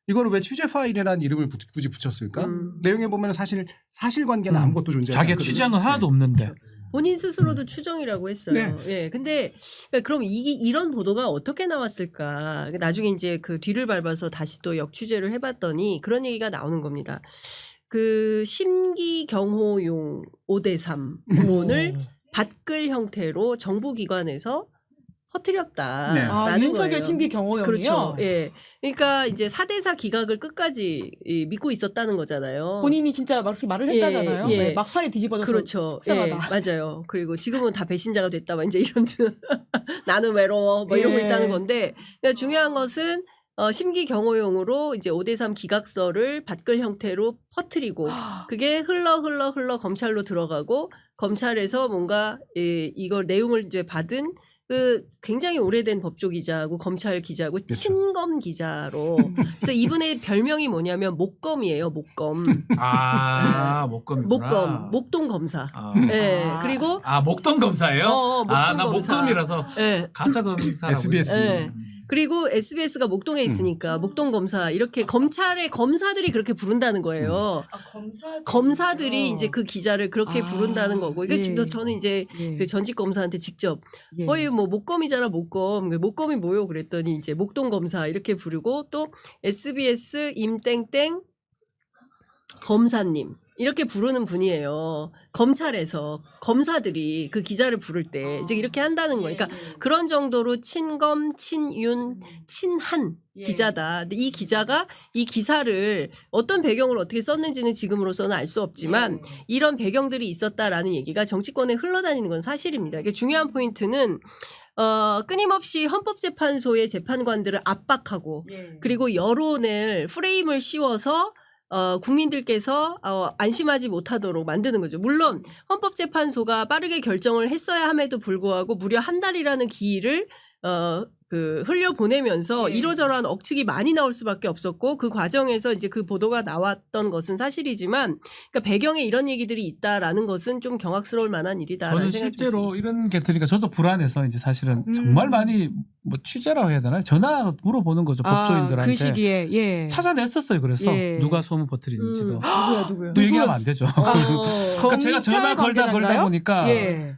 이거를 왜 취재 파일이라는 이름을 굳이 붙였을까? 내용에 보면 사실 사실관계는 아무것도 존재하지 자기가 않거든요. 취재한 건 하나도 네. 없는데. 본인 스스로도 추정이라고 했어요. 네. 예. 근데 그러니까 그럼 이런 보도가 어떻게 나왔을까? 나중에 이제 그 뒤를 밟아서 다시 또 역취재를 해봤더니 그런 얘기가 나오는 겁니다. 그 심기경호용 5대3 드론을 밭글 형태로 정부 기관에서 퍼뜨렸다. 네. 아, 라는 윤석열 거예요. 신비 경호형이요. 그렇죠. 예. 그러니까 이제 4대4 기각을 끝까지 믿고 있었다는 거잖아요. 본인이 진짜 막 이렇게 말을 예, 했다잖아요. 예. 네, 막판에 뒤집어져서 그렇죠. 속상하다. 예, 맞아요. 그리고 지금은 다 배신자가 됐다. 막 이제 이런 나는 외로워. 뭐 이러고 예. 있다는 건데 그러니까 중요한 것은 심기경호용으로 이제 5대3 기각서를 밭글 형태로 퍼뜨리고 그게 흘러 검찰로 들어가고 검찰에서 뭔가 이걸 내용을 이제 받은 그 굉장히 오래된 법조 기자하고 검찰 기자하고 친검 기자로 그래서 이분의 별명이 뭐냐면 목검이에요. 목검. 목검이구나. 목동 검사. 아. 예. 그리고 목동 검사예요? 목동 나 검사. 목검이라서 예. 가짜 검사. SBS. 예. 그리고 SBS가 목동에 있으니까 목동 검사 이렇게 검찰의 검사들이 그렇게 부른다는 거예요. 검사들이 이제 그 기자를 그렇게 부른다는 거고. 이게 예. 저는 이제 예. 그 전직 검사한테 직접 예. 뭐 목검이잖아 목검. 목검이 뭐요? 그랬더니 이제 목동 검사 이렇게 부르고 또 SBS 임땡땡 검사님 이렇게 부르는 분이에요. 검찰에서 검사들이 그 기자를 부를 때 이제 이렇게 한다는 거예요. 그러니까 그런 정도로 친검, 친윤, 친한 기자다. 근데 이 기자가 이 기사를 어떤 배경으로 어떻게 썼는지는 지금으로서는 알 수 없지만 이런 배경들이 있었다라는 얘기가 정치권에 흘러다니는 건 사실입니다. 이게 중요한 포인트는 끊임없이 헌법재판소의 재판관들을 압박하고 그리고 여론을 프레임을 씌워서 국민들께서 안심하지 못하도록 만드는 거죠. 물론 헌법재판소가 빠르게 결정을 했어야 함에도 불구하고 무려 한 달이라는 기일을 흘려보내면서 이러저러한 억측이 많이 나올 수밖에 없었고 그 과정에서 이제 그 보도가 나왔던 것은 사실이지만 그러니까 배경에 이런 얘기들이 있다라는 것은 좀 경악스러울 만한 일이다라는 저는 생각이 실제로 이런 게 들으니까 저도 불안해서 이제 사실은 정말 많이 뭐 취재라고 해야 되나요? 전화 물어보는 거죠 법조인들한테. 그 시기에 예. 찾아냈었어요. 그래서 예. 누가 소문 퍼뜨리는지도. 누구야? 또 얘기하면 안 되죠. 그러니까 제가 전화 걸다 관계자인가요? 보니까 예.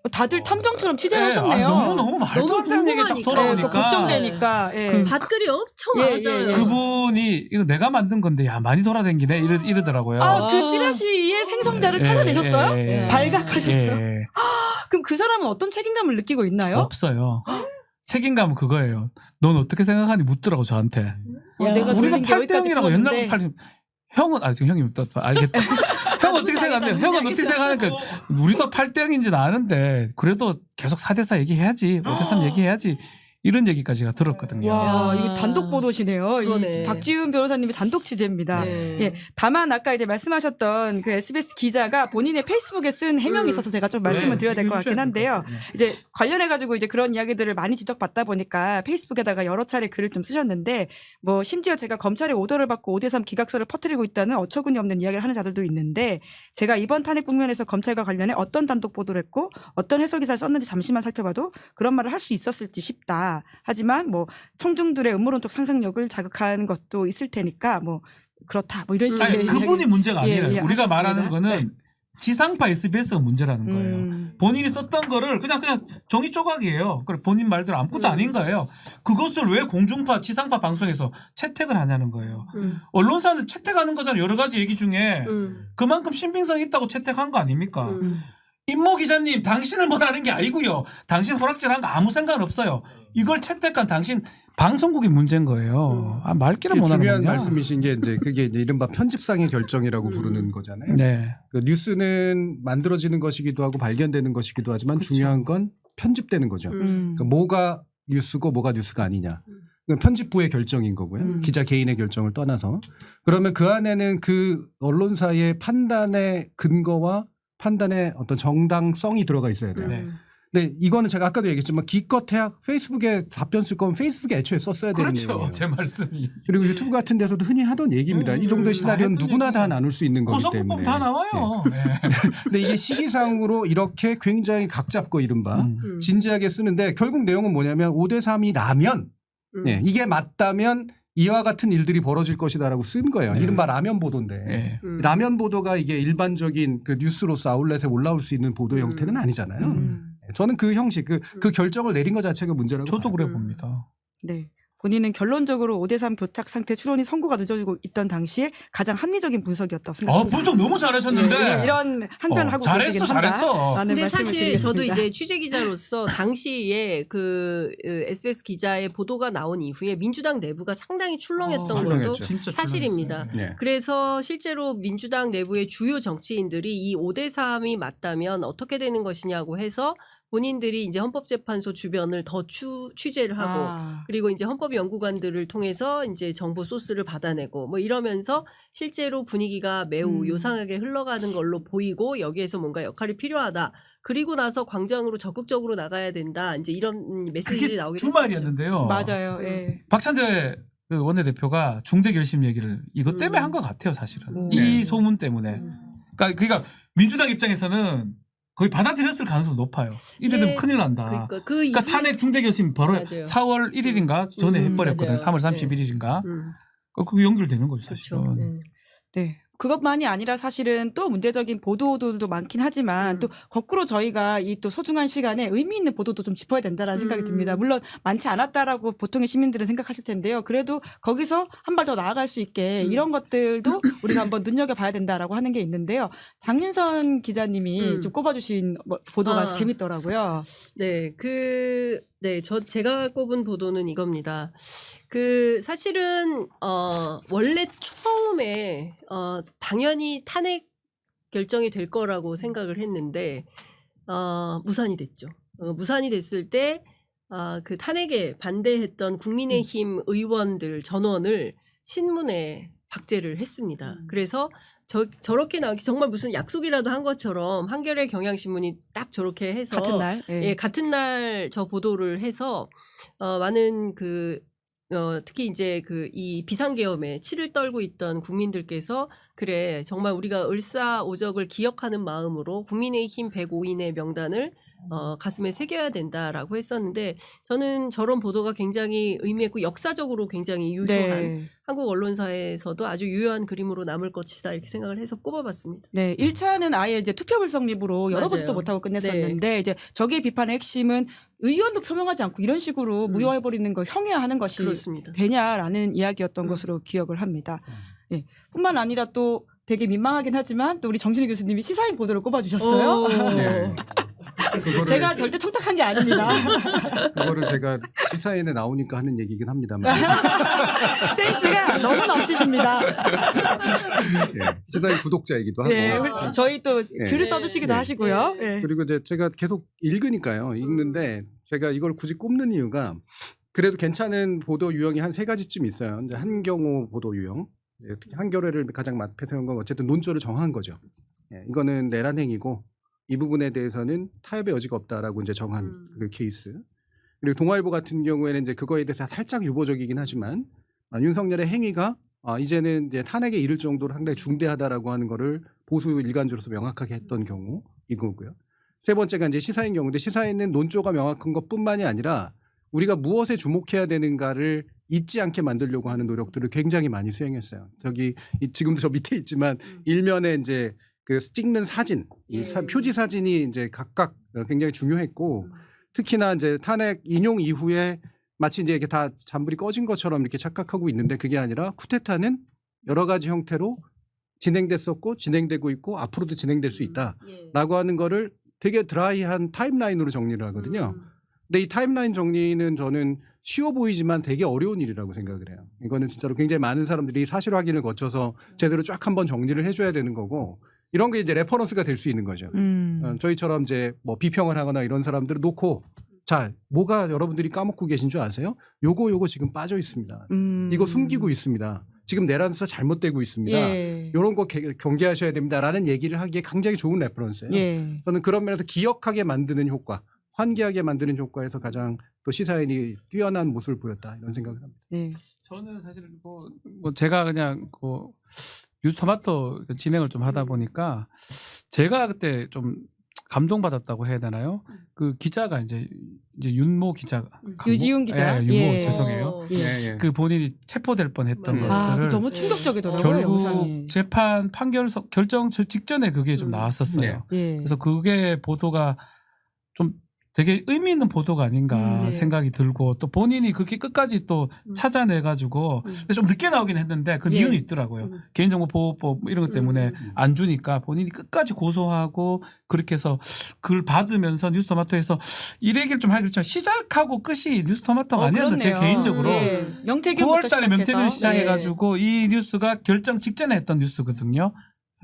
다들 탐정처럼 취재를 예, 하셨네요. 너무 말도 너무 안 되는 얘기 자꾸 궁금하니까. 돌아오니까. 또 걱정되니까. 예. 밭글이 엄청 예, 많아져요. 예, 예. 그분이 이거 내가 만든 건데 야 많이 돌아다니네 이러더라고요. 그 찌라시의 생성자를 찾아내셨어요? 예. 발각하셨어요? 예. 그럼 그 사람은 어떤 책임감을 느끼고 있나요? 없어요. 책임감은 그거예요. 넌 어떻게 생각하니 묻더라고 저한테. 내가 우리가 돌린 게 여기까지 8대0이라고 풀었는데. 옛날부터 8대0. 형은 지금 형님 또 알겠다. 형 어떻게 생각하세요? 형은 어떻게 생각하니까 우리도 8대0인지는 아는데 그래도 계속 4대4 얘기해야지. 5대3 얘기해야지. 이런 얘기까지가 들었거든요. 와, 야. 이게 단독 보도시네요. 그러네. 이 박지훈 변호사님의 단독 취재입니다. 네. 예, 다만 아까 이제 말씀하셨던 그 SBS 기자가 본인의 페이스북에 쓴 해명이 있어서 제가 좀 말씀을 네, 드려야 될 것 같긴 한데요. 이제 관련해가지고 이제 그런 이야기들을 많이 지적받다 보니까 페이스북에다가 여러 차례 글을 좀 쓰셨는데 뭐 심지어 제가 검찰의 오더를 받고 5대3 기각서를 퍼뜨리고 있다는 어처구니 없는 이야기를 하는 자들도 있는데 제가 이번 탄핵 국면에서 검찰과 관련해 어떤 단독 보도를 했고 어떤 해설 기사를 썼는지 잠시만 살펴봐도 그런 말을 할 수 있었을지 싶다. 있다. 하지만 뭐 청중들의 음모론적 상상력을 자극하는 것도 있을 테니까 뭐 그렇다. 뭐 이런 식의 아니, 그분이 문제가 예, 아니에요. 예, 우리가 하셨습니다. 말하는 거는 지상파 SBS가 문제라는 거예요. 본인이 썼던 거를 그냥 종이 조각이에요. 그래 본인 말대로 아무것도 아닌 거예요. 그것을 왜 공중파, 지상파 방송에서 채택을 하냐는 거예요. 언론사는 채택하는 거잖아요. 여러 가지 얘기 중에 그만큼 신빙성이 있다고 채택한 거 아닙니까? 임모 기자님, 당신을 뭐라는 게 아니고요. 당신 호락질한 거 아무 생각 없어요. 이걸 채택한 당신 방송국이 문제인 거예요. 아, 말귀를 그게 못하는 중요한 거냐? 말씀이신 게 이제 그게 이제 이른바 편집상의 결정이라고 부르는 거잖아요. 네. 그 뉴스는 만들어지는 것이기도 하고 발견되는 것이기도 하지만 중요한 건 편집되는 거죠. 그러니까 뭐가 뉴스고 뭐가 뉴스가 아니냐. 그건 편집부의 결정인 거고요. 기자 개인의 결정을 떠나서. 그러면 그 안에는 그 언론사의 판단의 근거와 판단의 어떤 정당성이 들어가 있어야 돼요. 네. 근데 이거는 제가 아까도 얘기했지만 기껏해야 페이스북에 답변 쓸 거면 페이스북에 애초에 썼어야 되는 그렇죠. 얘기예요. 제 말씀이. 그리고 유튜브 같은 데서도 흔히 하던 얘기입니다. 이 정도의 시나리오는 다 했던 누구나 다 얘기예요. 나눌 수 있는 거기 때문에. 고소고법 다 나와요. 네. 근데 이게 시기상으로 이렇게 굉장히 각 잡고 이른바 진지하게 쓰는데 결국 내용은 뭐냐면 5대3이라면 이게 맞다면 이와 같은 일들이 벌어질 것이다라고 쓴 거예요. 이른바 라면 보도인데 네. 라면 보도가 이게 일반적인 그 뉴스로서 아울렛에 올라올 수 있는 보도 형태는 아니잖아요. 저는 그 형식, 그 결정을 내린 것 자체가 문제라고 저도 봐요. 그래 봅니다. 네. 본인은 결론적으로 5대3 교착 상태 추론이 선고가 늦어지고 있던 당시에 가장 합리적인 분석이었다고 생각합니다. 분석 너무 잘하셨는데. 예, 이런 한편 하고 잘했어, 계시긴 잘했어. 한다라는 근데 말씀을 사실 저도 드리겠습니다. 이제 취재 기자로서 당시에 그 SBS 기자의 보도가 나온 이후에 민주당 내부가 상당히 출렁했던 것도 출렁했죠. 진짜 사실입니다. 출렁했어요. 네. 그래서 실제로 민주당 내부의 주요 정치인들이 이 5대3이 맞다면 어떻게 되는 것이냐고 해서 본인들이 이제 헌법재판소 주변을 더 취재를 하고 그리고 이제 헌법연구관들을 통해서 이제 정보 소스를 받아내고 뭐 이러면서 실제로 분위기가 매우 요상하게 흘러가는 걸로 보이고 여기에서 뭔가 역할이 필요하다. 그리고 나서 광장으로 적극적으로 나가야 된다. 이제 이런 메시지들이 그게 나오게 주말이었는데요. 맞아요. 예. 박찬대 그 원내대표가 중대 결심 얘기를 이것 때문에 한 것 같아요, 사실은. 이 네. 소문 때문에. 그러니까 민주당 입장에서는 거의 받아들였을 가능성이 높아요. 이래 되면 네. 큰일 난다. 그러니까 탄핵 중대 결심 바로 맞아요. 4월 1일인가 전에 해버렸거든요. 맞아요. 3월 31일인가. 음. 그거 연결되는 거죠, 그렇죠. 사실은. 네. 그것만이 아니라 사실은 또 문제적인 보도들도 많긴 하지만 또 거꾸로 저희가 이 또 소중한 시간에 의미 있는 보도도 좀 짚어야 된다라는 생각이 듭니다. 물론 많지 않았다라고 보통의 시민들은 생각하실 텐데요. 그래도 거기서 한 발 더 나아갈 수 있게 이런 것들도 우리가 한번 눈여겨봐야 된다라고 하는 게 있는데요. 장윤선 기자님이 좀 꼽아주신 보도가 재밌더라고요. 네, 제가 꼽은 보도는 이겁니다. 사실은, 원래 처음에, 당연히 탄핵 결정이 될 거라고 생각을 했는데, 무산이 됐죠. 무산이 됐을 때, 그 탄핵에 반대했던 국민의힘 의원들 전원을 신문에 박제를 했습니다. 그래서 저렇게 나오기 정말 무슨 약속이라도 한 것처럼 한겨레 경향신문이 딱 저렇게 해서 같은 날. 예, 같은 날 저 보도를 해서 많은 특히 이제 이 비상계엄에 치를 떨고 있던 국민들께서 그래 정말 우리가 을사오적을 기억하는 마음으로 국민의힘 105인의 명단을 가슴에 새겨야 된다라고 했었는데 저는 저런 보도가 굉장히 의미있고 역사적으로 굉장히 유효한 한국 언론사에서도 아주 유효한 그림으로 남을 것이다 이렇게 생각을 해서 꼽아봤습니다. 네, 1차는 아예 이제 투표불 성립으로 열어보지도 못하고 끝냈었는데 이제 저기의 비판의 핵심은 의견도 표명하지 않고 이런 식으로 무효해버리는 거 형해하는 것이 그렇습니다. 되냐라는 이야기였던 것으로 기억을 합니다. 예. 뿐만 아니라 또 되게 민망하긴 하지만 또 우리 정진희 교수님이 시사인 보도를 꼽아주셨어요. 네. 그거를 제가 절대 청탁한 게 아닙니다. 그거를 제가 시사인에 나오니까 하는 얘기긴 합니다만 센스가 너무 넘치십니다. 시사인 구독자이기도 하고 네, 저희 또 글을 써주시기도 하시고요. 네. 그리고 이제 제가 계속 읽으니까요. 읽는데 제가 이걸 굳이 꼽는 이유가 그래도 괜찮은 보도 유형이 한 3가지쯤 있어요. 이제 한경호 보도 유형, 특히 한겨레를 가장 앞에 세운 건 어쨌든 논조를 정한 거죠. 이거는 내란 행위고 이 부분에 대해서는 타협의 여지가 없다라고 이제 정한 그 케이스. 그리고 동아일보 같은 경우에는 이제 그거에 대해서 살짝 유보적이긴 하지만 윤석열의 행위가 이제는 이제 탄핵에 이를 정도로 상당히 중대하다라고 하는 거를 보수 일간지로서 명확하게 했던 경우 이거고요. 세 번째가 이제 시사인 경우인데 시사인은 논조가 명확한 것뿐만이 아니라 우리가 무엇에 주목해야 되는가를 잊지 않게 만들려고 하는 노력들을 굉장히 많이 수행했어요. 저기 지금도 저 밑에 있지만 일면에 이제 그 찍는 사진, 표지 사진이 이제 각각 굉장히 중요했고 특히나 이제 탄핵 인용 이후에 마치 이제 이게 다 잔불이 꺼진 것처럼 이렇게 착각하고 있는데 그게 아니라 쿠데타는 여러 가지 형태로 진행됐었고 진행되고 있고 앞으로도 진행될 수 있다라고 하는 거를 되게 드라이한 타임라인으로 정리를 하거든요. 근데 이 타임라인 정리는 저는 쉬워 보이지만 되게 어려운 일이라고 생각을 해요. 이거는 진짜로 굉장히 많은 사람들이 사실 확인을 거쳐서 제대로 쫙 한번 정리를 해줘야 되는 거고 이런 게 이제 레퍼런스가 될 수 있는 거죠. 저희처럼 이제 뭐 비평을 하거나 이런 사람들을 놓고 자, 뭐가 여러분들이 까먹고 계신 줄 아세요? 요거 지금 빠져 있습니다. 이거 숨기고 있습니다. 지금 내란 수사 잘못되고 있습니다. 예. 이런 거 경계하셔야 됩니다라는 얘기를 하기에 굉장히 좋은 레퍼런스예요. 예. 저는 그런 면에서 기억하게 만드는 효과, 환기하게 만드는 효과에서 가장 또 시사인이 뛰어난 모습을 보였다 이런 생각을 합니다. 예. 저는 사실 뭐 제가 그냥 뉴스토마토 진행을 좀 하다 보니까 제가 그때 좀 감동받았다고 해야 되나요? 그 기자가 이제 윤모 기자가 유지훈 기자. 예, 윤모 예. 죄송해요. 예. 그 본인이 체포될 뻔했던 맞아요. 것들을 그거 너무 충격적이더라고요. 결국 영상이. 재판 판결 결정 직전에 그게 좀 나왔었어요. 예. 그래서 그게 보도가 좀 되게 의미 있는 보도가 아닌가 네. 생각이 들고 또 본인이 그렇게 끝까지 또 찾아내가지고 근데 좀 늦게 나오긴 했는데 그 예. 이유는 있더라고요. 개인정보보호법 뭐 이런 것 때문에 안 주니까 본인이 끝까지 고소하고 그렇게 해서 그걸 받으면서 뉴스토마토에서 이 얘기를 좀 하겠지만 시작하고 끝이 뉴스토마토가 아니었는데 제 그렇네요. 개인적으로 예. 명태균부터 9월달에 명태균 시작해서. 시작해가지고 이 뉴스가 결정 직전에 했던 뉴스거든요.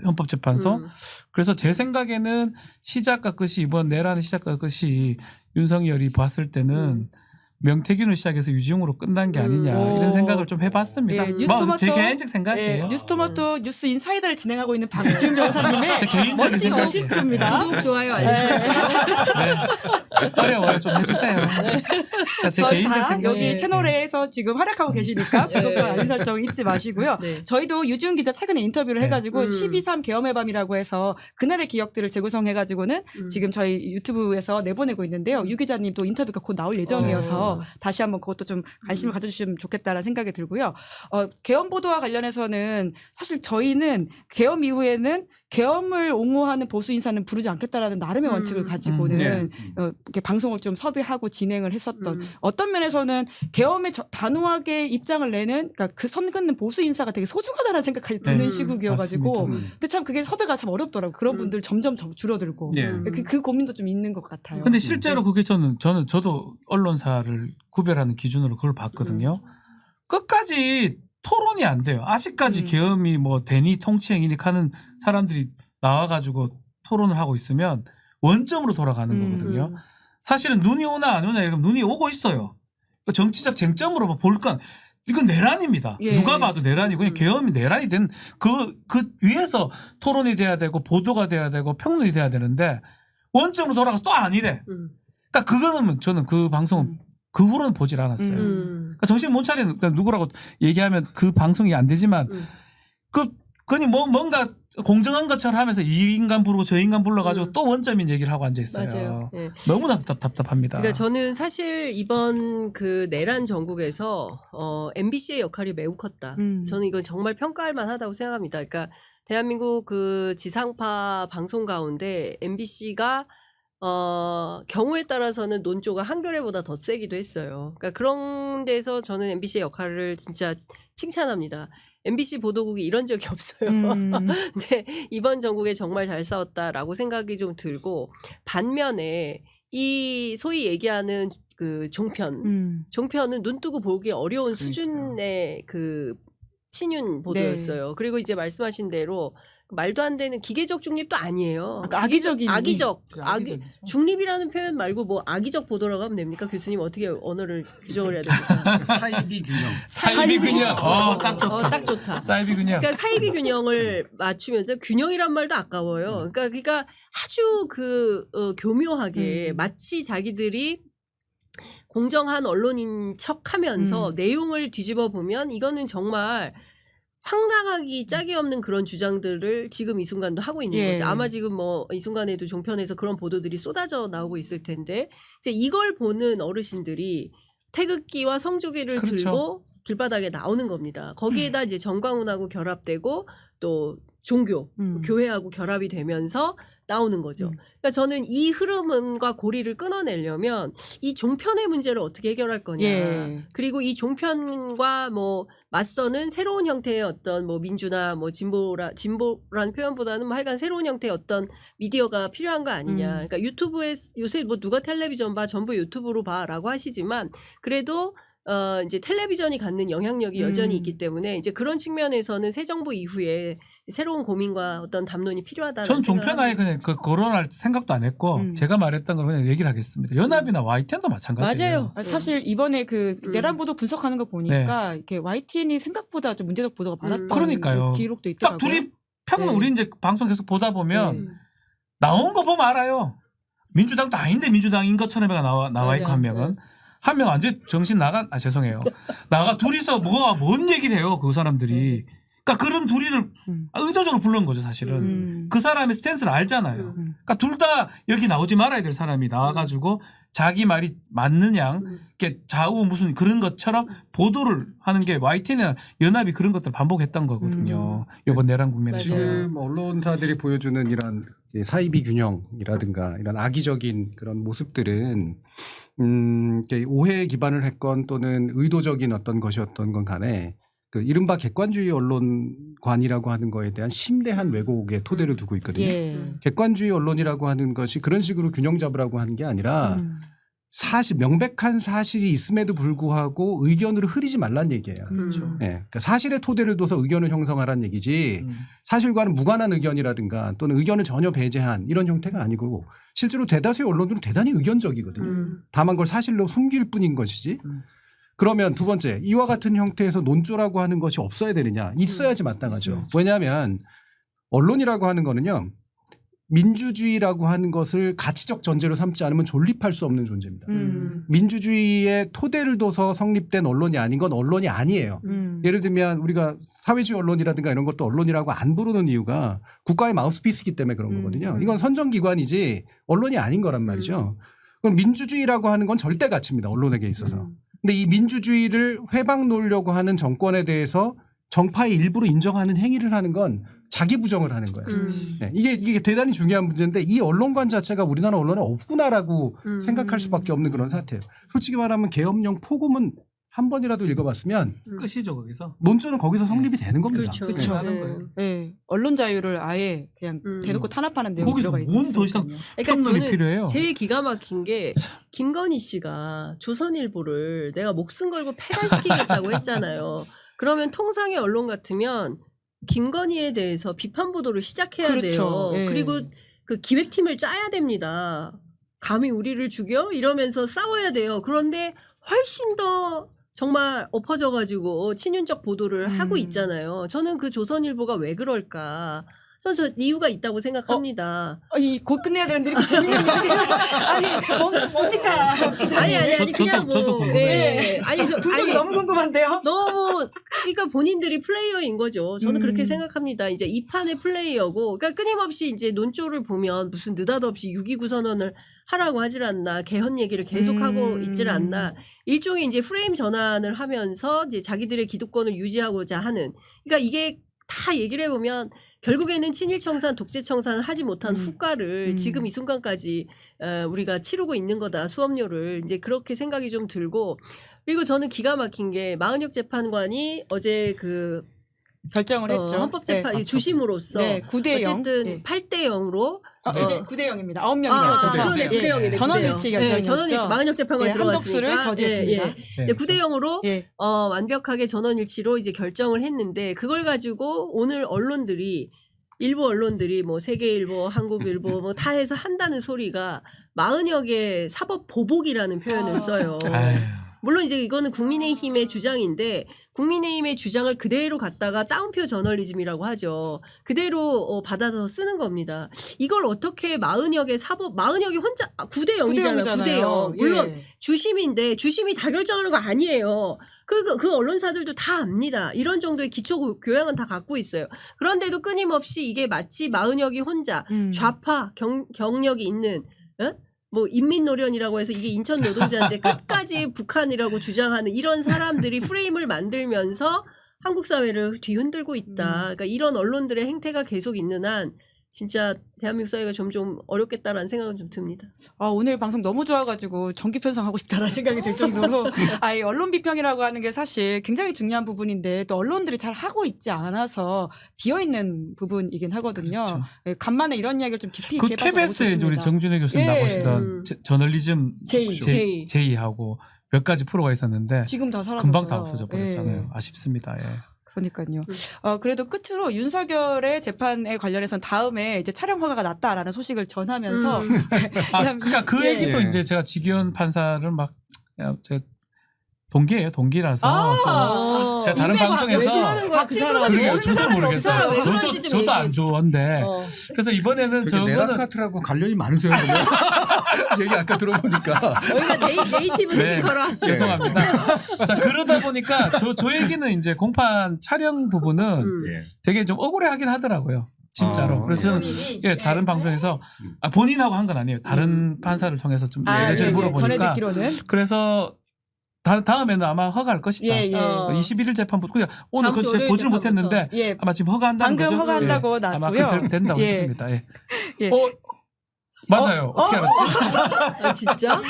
헌법재판소. 그래서 제 생각에는 시작과 끝이 이번 내란의 시작과 끝이 윤석열이 봤을 때는 명태균을 시작해서 유지용으로 끝난 게 아니냐 이런 생각을 좀 해봤습니다. 예, 뭐 제 개인적 생각이에요. 예, 뉴스토마토 뉴스 인사이더를 진행하고 있는 박지훈 변호사님의 제 개인적인 멋진 생각이에요. 어시스트입니다. 구독 좋아요 알려주세요. 네. 어려워요. 좀 해주세요. 자, 제 저희 개인적 다 생각. 여기 채널에서 지금 활약하고 계시니까 구독과 알림 설정 잊지 마시고요. 네. 저희도 유지훈 기자 최근에 인터뷰를 네. 해가지고 12.3 계엄의 밤이라고 해서 그날의 기억들을 재구성해가지고는 지금 저희 유튜브에서 내보내고 있는데요. 유 기자님 또 인터뷰가 곧 나올 예정이어서 다시 한번 그것도 좀 관심을 가져주시면 좋겠다라는 생각이 들고요. 계엄 보도와 관련해서는 사실 저희는 계엄 이후에는 계엄을 옹호하는 보수 인사는 부르지 않겠다라는 나름의 원칙을 가지고는 네. 이렇게 방송을 좀 섭외하고 진행을 했었던 어떤 면에서는 계엄에 단호하게 입장을 내는 그러니까 그 선 긋는 보수 인사가 되게 소중하다는 생각이 드는 시국이어가지고 맞습니다. 근데 참 그게 섭외가 참 어렵더라고요. 그런 분들 점점 줄어들고 예. 그 고민도 좀 있는 것 같아요. 근데 실제로 그게 저도 언론사를 구별하는 기준으로 그걸 봤거든요. 끝까지 토론이 안 돼요. 아직까지 계엄이 뭐 대니 통치행위니 하는 사람들이 나와가지고 토론을 하고 있으면 원점으로 돌아가는 거거든요. 사실은 눈이 오나 안 오나 이러면 눈이 오고 있어요. 정치적 쟁점으로 볼 건 이건 내란입니다. 예. 누가 봐도 내란이고 그냥 계엄이 내란이 된 그 위에서 토론이 돼야 되고 보도가 돼야 되고 평론이 돼야 되는데 원점으로 돌아가서 또 아니래. 그러니까 그거는 저는 그 방송은 그 후로는 보질 않았어요. 그러니까 정신 못 차리는 누구라고 얘기하면 그 방송이 안 되지만 그니 뭔가 공정한 것처럼 하면서 이 인간 부르고 저 인간 불러가지고 또 원점인 얘기를 하고 앉아 있어요. 맞아요. 예. 너무 답답합니다. 그러니까 저는 사실 이번 그 내란 전국에서 MBC의 역할이 매우 컸다. 저는 이건 정말 평가할 만하다고 생각합니다. 그러니까 대한민국 그 지상파 방송 가운데 MBC가 경우에 따라서는 논조가 한겨레보다 더 세기도 했어요. 그러니까 그런 데서 저는 MBC의 역할을 진짜 칭찬합니다. MBC 보도국이 이런 적이 없어요. 근데 이번 전국에 정말 잘 싸웠다라고 생각이 좀 들고 반면에 이 소위 얘기하는 그 종편은 눈 뜨고 보기 어려운 수준의 그 친윤 보도였어요. 그리고 이제 말씀하신 대로 말도 안 되는 기계적 중립도 아니에요. 악의적인 중립이라는 표현 말고 뭐 악의적 보도라고 하면 됩니까? 교수님 어떻게 언어를 규정을 해야 됩니까? 사이비 균형. 사이비 균형. 딱 좋다. 딱 좋다. 사이비 균형. 그러니까 사이비 균형을 맞추면서 균형이란 말도 아까워요. 그러니까 아주 교묘하게 마치 자기들이 공정한 언론인 척하면서 내용을 뒤집어 보면 이거는 정말 황당하기 짝이 없는 그런 주장들을 지금 이 순간도 하고 있는 거죠. 아마 지금 뭐 이 순간에도 종편에서 그런 보도들이 쏟아져 나오고 있을 텐데 이제 이걸 보는 어르신들이 태극기와 성조기를 그렇죠. 들고 길바닥에 나오는 겁니다. 거기에다 이제 정광훈하고 결합되고 또 종교, 교회하고 결합이 되면서 나오는 거죠. 그러니까 저는 이 흐름과 고리를 끊어내려면 이 종편의 문제를 어떻게 해결할 거냐. 예. 그리고 이 종편과 뭐 맞서는 새로운 형태의 어떤 뭐 민주나 뭐 진보라는 표현보다는 뭐 하여간 새로운 형태의 어떤 미디어가 필요한 거 아니냐. 그러니까 유튜브에 요새 뭐 누가 텔레비전 봐, 전부 유튜브로 봐라고 하시지만 그래도 이제 텔레비전이 갖는 영향력이 여전히 있기 때문에 이제 그런 측면에서는 새 정부 이후에 새로운 고민과 어떤 담론이 필요하다는 전 생각을 종편 아예 합니다. 그냥 그 거론할 생각도 안 했고 제가 말했던 걸 그냥 얘기를 하겠습니다. 연합이나 YTN도 마찬가지예요. 맞아요. 아니, 사실 이번에 그 내란 보도 분석하는 거 보니까 이렇게 YTN이 생각보다 좀 문제적 보도가 많았던 그러니까요. 기록도 딱 있더라고요. 둘이 평균 네. 우리 이제 방송 계속 보다 보면 네. 나온 거 보면 알아요. 민주당도 아닌데 민주당인 것처럼 나와 있고 맞아요. 한 명은 한 명 완전 정신 나간 죄송해요. 나가 둘이서 뭔 얘기를 해요 그 사람들이. 그러니까 그런 둘이를 의도적으로 부른 거죠 사실은. 그 사람의 스탠스를 알잖아요. 그러니까 둘 다 여기 나오지 말아야 될 사람이 나와가지고 자기 말이 맞는 양 이렇게 좌우 무슨 그런 것처럼 보도를 하는 게 YTN이나 연합이 그런 것들을 반복했던 거거든요. 이번 내란 국면에서. 맞아요. 지금 언론사들이 보여주는 이런 사이비 균형이라든가 이런 악의적인 그런 모습들은 이렇게 오해에 기반을 했건 또는 의도적인 어떤 것이었던 건 간에 그 이른바 객관주의 언론관이라고 하는 거에 대한 심대한 왜곡의 토대를 두고 있거든요. 예. 객관주의 언론이라고 하는 것이 그런 식으로 균형 잡으라고 하는 게 아니라 사실 명백한 사실이 있음에도 불구하고 의견으로 흐리지 말란 얘기예요. 그렇죠. 예, 그러니까 사실의 토대를 둬서 의견을 형성하라는 얘기지 사실과는 무관한 의견이라든가 또는 의견을 전혀 배제한 이런 형태가 아니고 실제로 대다수의 언론들은 대단히 의견적이거든요. 다만 그걸 사실로 숨길 뿐인 것이지. 그러면 두 번째 이와 같은 형태에서 논조라고 하는 것이 없어야 되느냐. 있어야지 마땅하죠. 왜냐하면 언론이라고 하는 거는요. 민주주의라고 하는 것을 가치적 전제로 삼지 않으면 존립할 수 없는 존재입니다. 민주주의의 토대를 둬서 성립된 언론이 아닌 건 언론이 아니에요. 예를 들면 우리가 사회주의 언론이라든가 이런 것도 언론이라고 안 부르는 이유가 국가의 마우스피스이기 때문에 그런 거거든요. 이건 선정기관이지 언론이 아닌 거란 말이죠. 그럼 민주주의라고 하는 건 절대 가치입니다. 언론에게 있어서. 근데 이 민주주의를 회방 놓으려고 하는 정권에 대해서 정파의 일부로 인정하는 행위를 하는 건 자기 부정을 하는 거예요. 네, 이게 대단히 중요한 문제인데 이 언론관 자체가 우리나라 언론에 없구나라고 생각할 수밖에 없는 그런 사태예요. 솔직히 말하면 계엄령 폭음은 한 번이라도 읽어봤으면 끝이죠 거기서. 논조는 거기서 성립이 되는 겁니다. 그렇죠. 그렇죠. 하는 거예요. 예. 언론 자유를 아예 그냥 대놓고 탄압하는 내용이 거기서 들어가 뭔 더 이상 있으니까요. 그러니까 평론이 저는 필요해요. 제일 기가 막힌 게 김건희 씨가 조선일보를 내가 목숨 걸고 폐단시키겠다고 했잖아요. 그러면 통상의 언론 같으면 김건희에 대해서 비판 보도를 시작해야 그렇죠. 돼요. 예. 그리고 그 기획팀을 짜야 됩니다. 감히 우리를 죽여? 이러면서 싸워야 돼요. 그런데 훨씬 더 정말 엎어져가지고 친윤적 보도를 하고 있잖아요. 저는 그 조선일보가 왜 그럴까? 저는 저 이유가 있다고 생각합니다. 곧 끝내야 되는데 이렇게 재밌는 얘기 아니 뭡니까? 아니 그냥 저도 뭐 궁금해요. 아니 분석이 너무 궁금한데요. 너무 그러니까 본인들이 플레이어인 거죠. 저는 그렇게 생각합니다. 이제 이 판의 플레이어고, 그러니까 끊임없이 이제 논조를 보면 무슨 느닷없이 6.29 선언을 하라고 하질 않나, 개헌 얘기를 계속하고 있질 않나, 일종의 이제 프레임 전환을 하면서 이제 자기들의 기득권을 유지하고자 하는, 그러니까 이게 다 얘기를 해보면 결국에는 친일 청산, 독재 청산을 하지 못한 후과를 지금 이 순간까지 우리가 치르고 있는 거다. 수업료를 이제 그렇게 생각이 좀 들고, 그리고 저는 기가 막힌 게 마은혁 재판관이 어제 그 결정을 했죠. 헌법재판 네. 주심으로서 네, 9대 0. 어쨌든 네. 8대 0으로 이제 9대 0입니다. 9명이 그러네 9대 0이네. 전원일치 결정이었죠. 전원일치 마은혁 재판관이 들어갔으니까 한덕수를 저지했습니다. 이제 9대 0으로 예. 완벽하게 전원일치로 이제 결정을 했는데, 그걸 가지고 오늘 언론들이, 일부 언론들이 뭐 세계일보, 한국일보 뭐 다 해서 한다는 소리가 마은혁의 사법 보복이라는 표현을 써요. 아유. 물론 이제 이거는 국민의힘의 주장인데, 국민의힘의 주장을 그대로 갖다가 따옴표 저널리즘이라고 하죠. 그대로 받아서 쓰는 겁니다. 이걸 어떻게 마은혁의 마은혁이 혼자 9대 0이잖아요. 9대 0. 물론 예. 주심인데 주심이 다 결정하는 거 아니에요. 그 언론사들도 다 압니다. 이런 정도의 기초 교양은 다 갖고 있어요. 그런데도 끊임없이 이게 마치 마은혁이 혼자 좌파 경력이 있는 뭐 인민노련이라고 해서 이게 인천 노동자인데 끝까지 북한이라고 주장하는 이런 사람들이 프레임을 만들면서 한국 사회를 뒤흔들고 있다. 그러니까 이런 언론들의 행태가 계속 있는 한 진짜 대한민국 사회가 점점 어렵겠다라는 생각은 좀 듭니다. 오늘 방송 너무 좋아가지고 정기 편성하고 싶다라는 생각이 들 정도로 이 언론 비평이라고 하는 게 사실 굉장히 중요한 부분인데 또 언론들이 잘 하고 있지 않아서 비어있는 부분이긴 하거든요. 그렇죠. 예, 간만에 이런 이야기를 좀 깊이 그 있게 해봐서 너무 KBS에 우리 좋습니다. 정준혜 교수님 예. 나오시던 저널리즘 제이. 제이하고 몇 가지 프로가 있었는데 지금 다 사라졌어요. 금방 다 없어져 버렸잖아요. 예. 아쉽습니다. 예. 그러니까요. 그래도 끝으로 윤석열의 재판에 관련해서는 다음에 이제 촬영 허가가 났다라는 소식을 전하면서 그러니까 그 예. 얘기도 예. 이제 제가 지기현 판사를 막 제가 동기예요. 동기라서 아. 제가 다른 인맥을 방송에서 왜 싫어하는 거야 그 사람? 그러게요. 저도 모르겠어요. 왜 그런지 좀 저도 안 얘기해. 좋은데 그래서 이번에는 되게 저거는 메라카트라고 관련이 많으세요. 얘기 아까 들어보니까. 여기가 네이티브 네. 스피커라. 죄송합니다. 자 그러다 보니까 저 얘기는 이제 공판 촬영 부분은 되게 좀 억울해하긴 하더라고요. 진짜로. 그래서 저는 다른 방송에서 본인하고 한 건 아니에요. 다른 판사를 통해서 좀 예전에 전에 물어보니까 듣기로는 그래서 다음에는 아마 허가할 것이다. 예, 예. 21일 재판부터 그냥 오늘 다음 주 그거 보지를 월요일 못했는데 예. 아마 지금 허가한다는 방금 거죠. 허가한다고 예. 아마 났고요. 그렇게 된다고 예. 했습니다. 예. 예. 맞아요. 어떻게 알았지? 아, 진짜?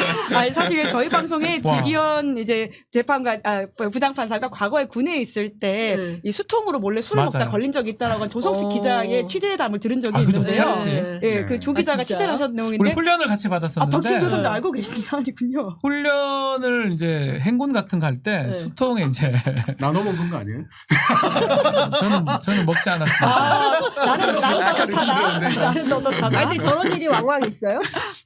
사실 저희 방송에 와. 지기현 이제 재판관 부장판사가 과거에 군에 있을 때 이 수통으로 몰래 술을 맞아요. 먹다 걸린 적이 있다라고 조성식 어. 기자의 취재담을 들은 적이 아, 그래도 어떻게 있는데요. 알았지? 예, 그 조 기자가 진짜? 취재를 하셨던 우리 내용인데 훈련을 같이 받았었는데 박진 교수도 네. 알고 계시는 사안이군요. 훈련을 이제 행군 같은 거 할 때 네. 수통에 이제 나눠 먹은 거 아니에요? 저는 먹지 않았습니다. 나는 심스러운데. 나는 떳떳하다. 아 근데 저런 일이 왕왕 있어요?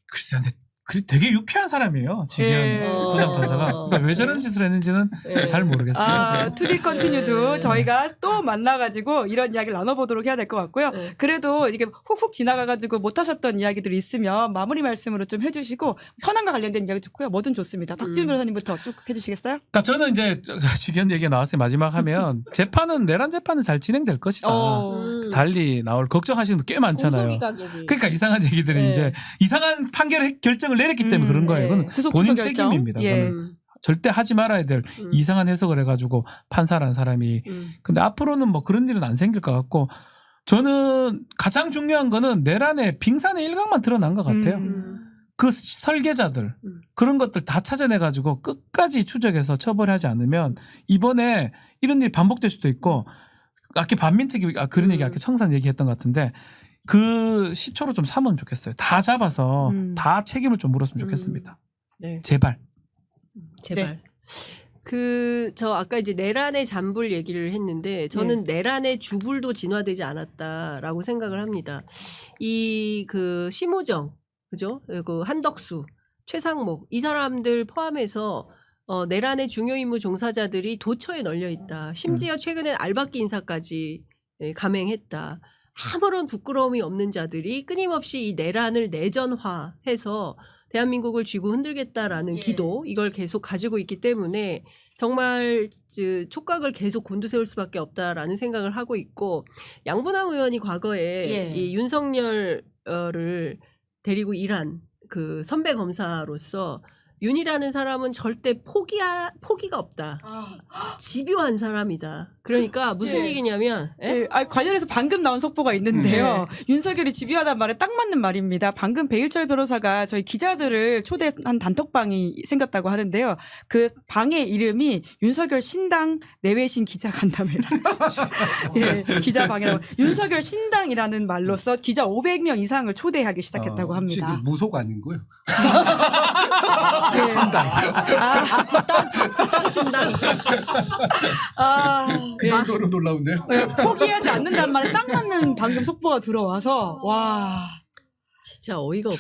글쎄요, 근데 되게 유쾌한 사람이에요. 지기현 예. 부장판사가. 그러니까 왜 저런 짓을 했는지는 잘 모르겠어요. To be continued. 저희가 또 만나가지고 이런 이야기를 나눠보도록 해야 될 것 같고요. 네. 그래도 이게 훅훅 지나가가지고 못하셨던 이야기들이 있으면 마무리 말씀으로 좀 해주시고 현안과 관련된 이야기 좋고요. 뭐든 좋습니다. 박지훈 변호사님부터 쭉 해주시겠어요? 그러니까 저는 이제 지기현 얘기가 나왔어요. 마지막 하면 재판은 내란 재판은 잘 진행될 것이다. 달리 나올 걱정하시는 분 꽤 많잖아요. 공소기 가격이. 그러니까 이상한 얘기들이 네. 이제 이상한 결정을 내렸기 때문에 그런 거예요. 이건 구속 본인 취소 결정. 책임입니다. 예. 그거는 절대 하지 말아야 될 이상한 해석을 해가지고 판사라는 사람이. 근데 앞으로는 뭐 그런 일은 안 생길 것 같고 저는 가장 중요한 거는 내란의 빙산의 일각만 드러난 것 같아요. 그 설계자들 그런 것들 다 찾아내가지고 끝까지 추적해서 처벌하지 않으면 이번에 이런 일이 반복될 수도 있고 아까 반민특위 그런 얘기 아까 청산 얘기했던 것 같은데 그 시초로 좀 삼으면 좋겠어요. 다 잡아서 다 책임을 좀 물었으면 좋겠습니다. 네. 제발. 제발. 저 아까 이제 내란의 잔불 얘기를 했는데 저는 내란의 주불도 진화되지 않았다라고 생각을 합니다. 그 심우정, 그죠? 그 한덕수, 최상목 이 사람들 포함해서 내란의 중요 임무 종사자들이 도처에 널려 있다. 심지어 최근에 알박기 인사까지 감행했다. 아무런 부끄러움이 없는 자들이 끊임없이 이 내란을 내전화해서 대한민국을 쥐고 흔들겠다라는 기도 이걸 계속 가지고 있기 때문에 정말 촉각을 계속 곤두세울 수밖에 없다라는 생각을 하고 있고 양분남 의원이 과거에 이 윤석열을 데리고 일한 그 선배 검사로서 윤이라는 사람은 절대 포기가 없다. 집요한 사람이다. 그러니까 무슨 얘기냐면 관련해서 방금 나온 속보가 있는데요. 윤석열이 집요하다는 말에 딱 맞는 말입니다. 방금 배일철 변호사가 저희 기자들을 초대한 단톡방이 생겼다고 하는데요. 그 방의 이름이 윤석열 신당 내외신 기자 간담회라. 기자 방이라고. 윤석열 신당이라는 말로써 기자 500명 이상을 초대하기 시작했다고 혹시 합니다. 그 무속 아닌 거예요? 국당 신당. 그 정도로 놀라운데요? 포기하지 않는다는 말에 딱 맞는 방금 속보가 들어와서 와 진짜 어이가 없다.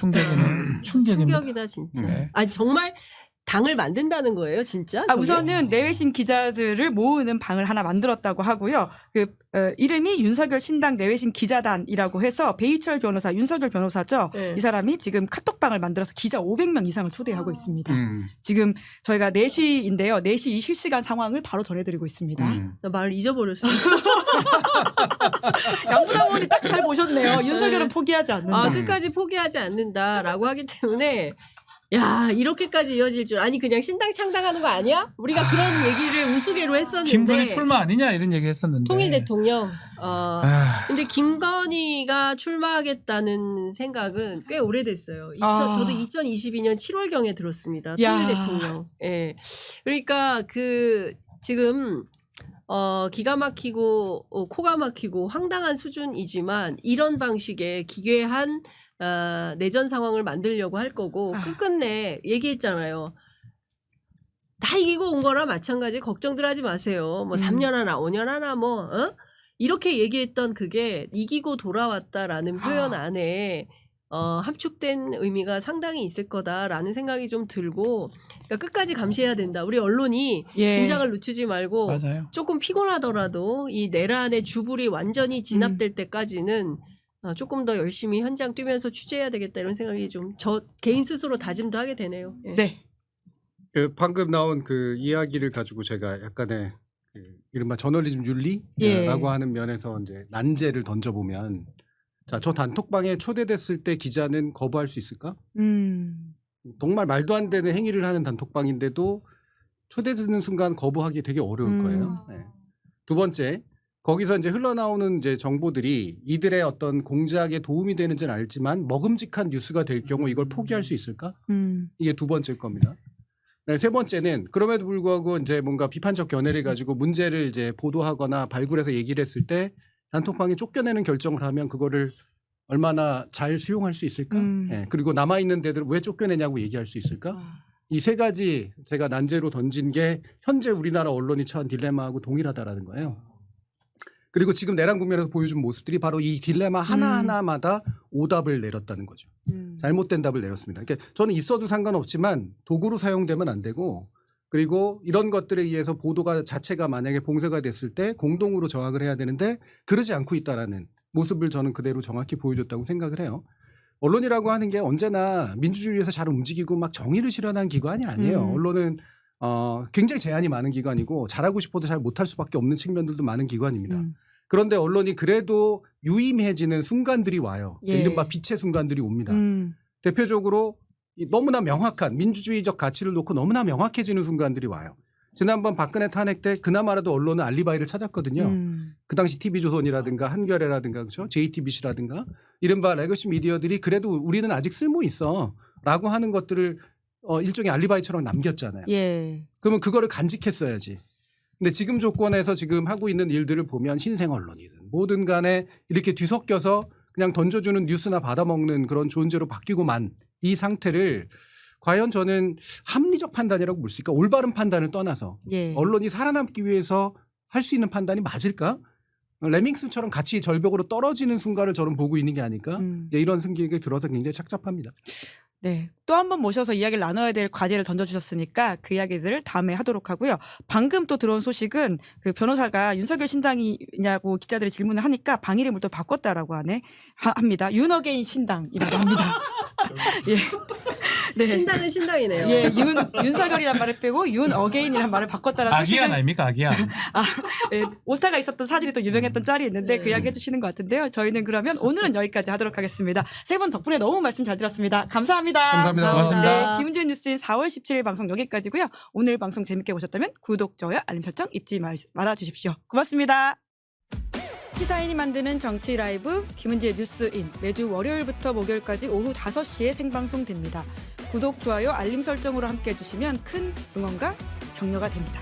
충격입니다. 충격이다 진짜. 네. 아니 정말 당을 만든다는 거예요, 진짜? 저게? 우선은 내외신 기자들을 모으는 방을 하나 만들었다고 하고요. 이름이 윤석열 신당 내외신 기자단이라고 해서 배희철 변호사, 윤석열 변호사죠. 네. 이 사람이 지금 카톡방을 만들어서 기자 500명 이상을 초대하고 있습니다. 음. 지금 저희가 4시인데요. 4시 이 실시간 상황을 바로 전해드리고 있습니다. 나 말 잊어버렸어. 양부당원이 딱 잘 보셨네요. 윤석열은 포기하지 않는다. 아, 끝까지 포기하지 않는다라고 하기 때문에 야, 이렇게까지 이어질 줄. 아니, 그냥 신당 창당하는 거 아니야? 우리가 그런 얘기를 우스개로 했었는데. 김건희 출마 아니냐 이런 얘기 했었는데. 통일 대통령. 근데 김건희가 출마하겠다는 생각은 꽤 오래됐어요. 저도 2022년 7월경에 들었습니다. 야. 통일 대통령. 예. 그러니까 지금 기가 막히고 코가 막히고 황당한 수준이지만 이런 방식의 기괴한 내전 상황을 만들려고 할 거고 끝끝내 얘기했잖아요. 다 이기고 온 거나 마찬가지 걱정들 하지 마세요. 뭐 3년 하나 5년 하나 뭐 이렇게 얘기했던 그게 이기고 돌아왔다라는 표현 안에 함축된 의미가 상당히 있을 거다라는 생각이 좀 들고 그러니까 끝까지 감시해야 된다. 우리 언론이 예. 긴장을 늦추지 말고 맞아요. 조금 피곤하더라도 이 내란의 주불이 완전히 진압될 때까지는 조금 더 열심히 현장 뛰면서 취재해야 되겠다 이런 생각이 좀 저 개인 스스로 다짐도 하게 되네요. 예. 네. 방금 나온 그 이야기를 가지고 제가 약간의 이른바 저널리즘 윤리라고 예. 하는 면에서 이제 난제를 던져보면 자, 저 단톡방에 초대됐을 때 기자는 거부할 수 있을까? 정말 말도 안 되는 행위를 하는 단톡방인데도 초대되는 순간 거부하기 되게 어려울 거예요. 네. 두 번째, 거기서 이제 흘러나오는 이제 정보들이 이들의 어떤 공작에 도움이 되는지는 알지만 먹음직한 뉴스가 될 경우 이걸 포기할 수 있을까? 이게 두 번째일 겁니다. 네, 세 번째는 그럼에도 불구하고 이제 뭔가 비판적 견해를 가지고 문제를 이제 보도하거나 발굴해서 얘기를 했을 때 단톡방에 쫓겨내는 결정을 하면 그거를 얼마나 잘 수용할 수 있을까? 네, 그리고 남아있는 데들 왜 쫓겨내냐고 얘기할 수 있을까? 이 세 가지 제가 난제로 던진 게 현재 우리나라 언론이 처한 딜레마하고 동일하다라는 거예요. 그리고 지금 내란 국면에서 보여준 모습들이 바로 이 딜레마 하나하나마다 오답을 내렸다는 거죠. 잘못된 답을 내렸습니다. 그러니까 저는 있어도 상관없지만 도구로 사용되면 안 되고 그리고 이런 것들에 의해서 보도가 자체가 만약에 봉쇄가 됐을 때 공동으로 저항을 해야 되는데 그러지 않고 있다라는 모습을 저는 그대로 정확히 보여줬다고 생각을 해요. 언론이라고 하는 게 언제나 민주주의에서 잘 움직이고 막 정의를 실현한 기관이 아니에요. 언론은 굉장히 제한이 많은 기관이고 잘하고 싶어도 잘 못할 수밖에 없는 측면들도 많은 기관입니다. 그런데 언론이 그래도 유임해지는 순간들이 와요. 예. 이른바 빛의 순간들이 옵니다. 대표적으로 너무나 명확한 민주주의적 가치를 놓고 너무나 명확해지는 순간들이 와요. 지난번 박근혜 탄핵 때 그나마라도 언론은 알리바이를 찾았거든요. 그 당시 TV조선이라든가 한겨레라든가 그렇죠? JTBC라든가 이른바 레거시 미디어들이 그래도 우리는 아직 쓸모 있어 라고 하는 것들을 일종의 알리바이처럼 남겼잖아요. 예. 그러면 그거를 간직했어야지. 근데 지금 조건에서 지금 하고 있는 일들을 보면 신생 언론이든 뭐든 간에 이렇게 뒤섞여서 그냥 던져주는 뉴스나 받아먹는 그런 존재로 바뀌고만 이 상태를 과연 저는 합리적 판단이라고 볼 수 있을까? 올바른 판단을 떠나서 예. 언론이 살아남기 위해서 할 수 있는 판단이 맞을까? 레밍슨처럼 같이 절벽으로 떨어지는 순간을 저는 보고 있는 게 아닐까? 이런 생각이 들어서 굉장히 착잡합니다. 네. 또 한 번 모셔서 이야기를 나눠야 될 과제를 던져주셨으니까 그 이야기들을 다음에 하도록 하고요. 방금 또 들어온 소식은 그 변호사가 윤석열 신당이냐고 기자들이 질문을 하니까 방 이름을 또 바꿨다라고 합니다. 윤어게인 신당이라고 합니다. 예. 네. 신당은 신당이네요. 예, 윤석열이란 말을 빼고 윤어게인이란 말을 바꿨다라는 악이안 아닙니까? 악이안. 예, 오타가 있었던 사진이 또 유명했던 짤이 있는데 그 이야기 해주시는 것 같은데요. 저희는 그러면 오늘은 여기까지 하도록 하겠습니다. 세 분 덕분에 너무 말씀 잘 들었습니다. 감사합니다. 감사합니다. 고맙습니다. 네, 김은지의 뉴스인 4월 17일 방송 여기까지고요. 오늘 방송 재밌게 보셨다면 구독, 좋아요, 알림 설정 잊지 말아주십시오. 고맙습니다. 시사인이 만드는 정치 라이브 김은지의 뉴스인 매주 월요일부터 목요일까지 오후 5시에 생방송됩니다. 구독, 좋아요, 알림 설정으로 함께해 주시면 큰 응원과 격려가 됩니다.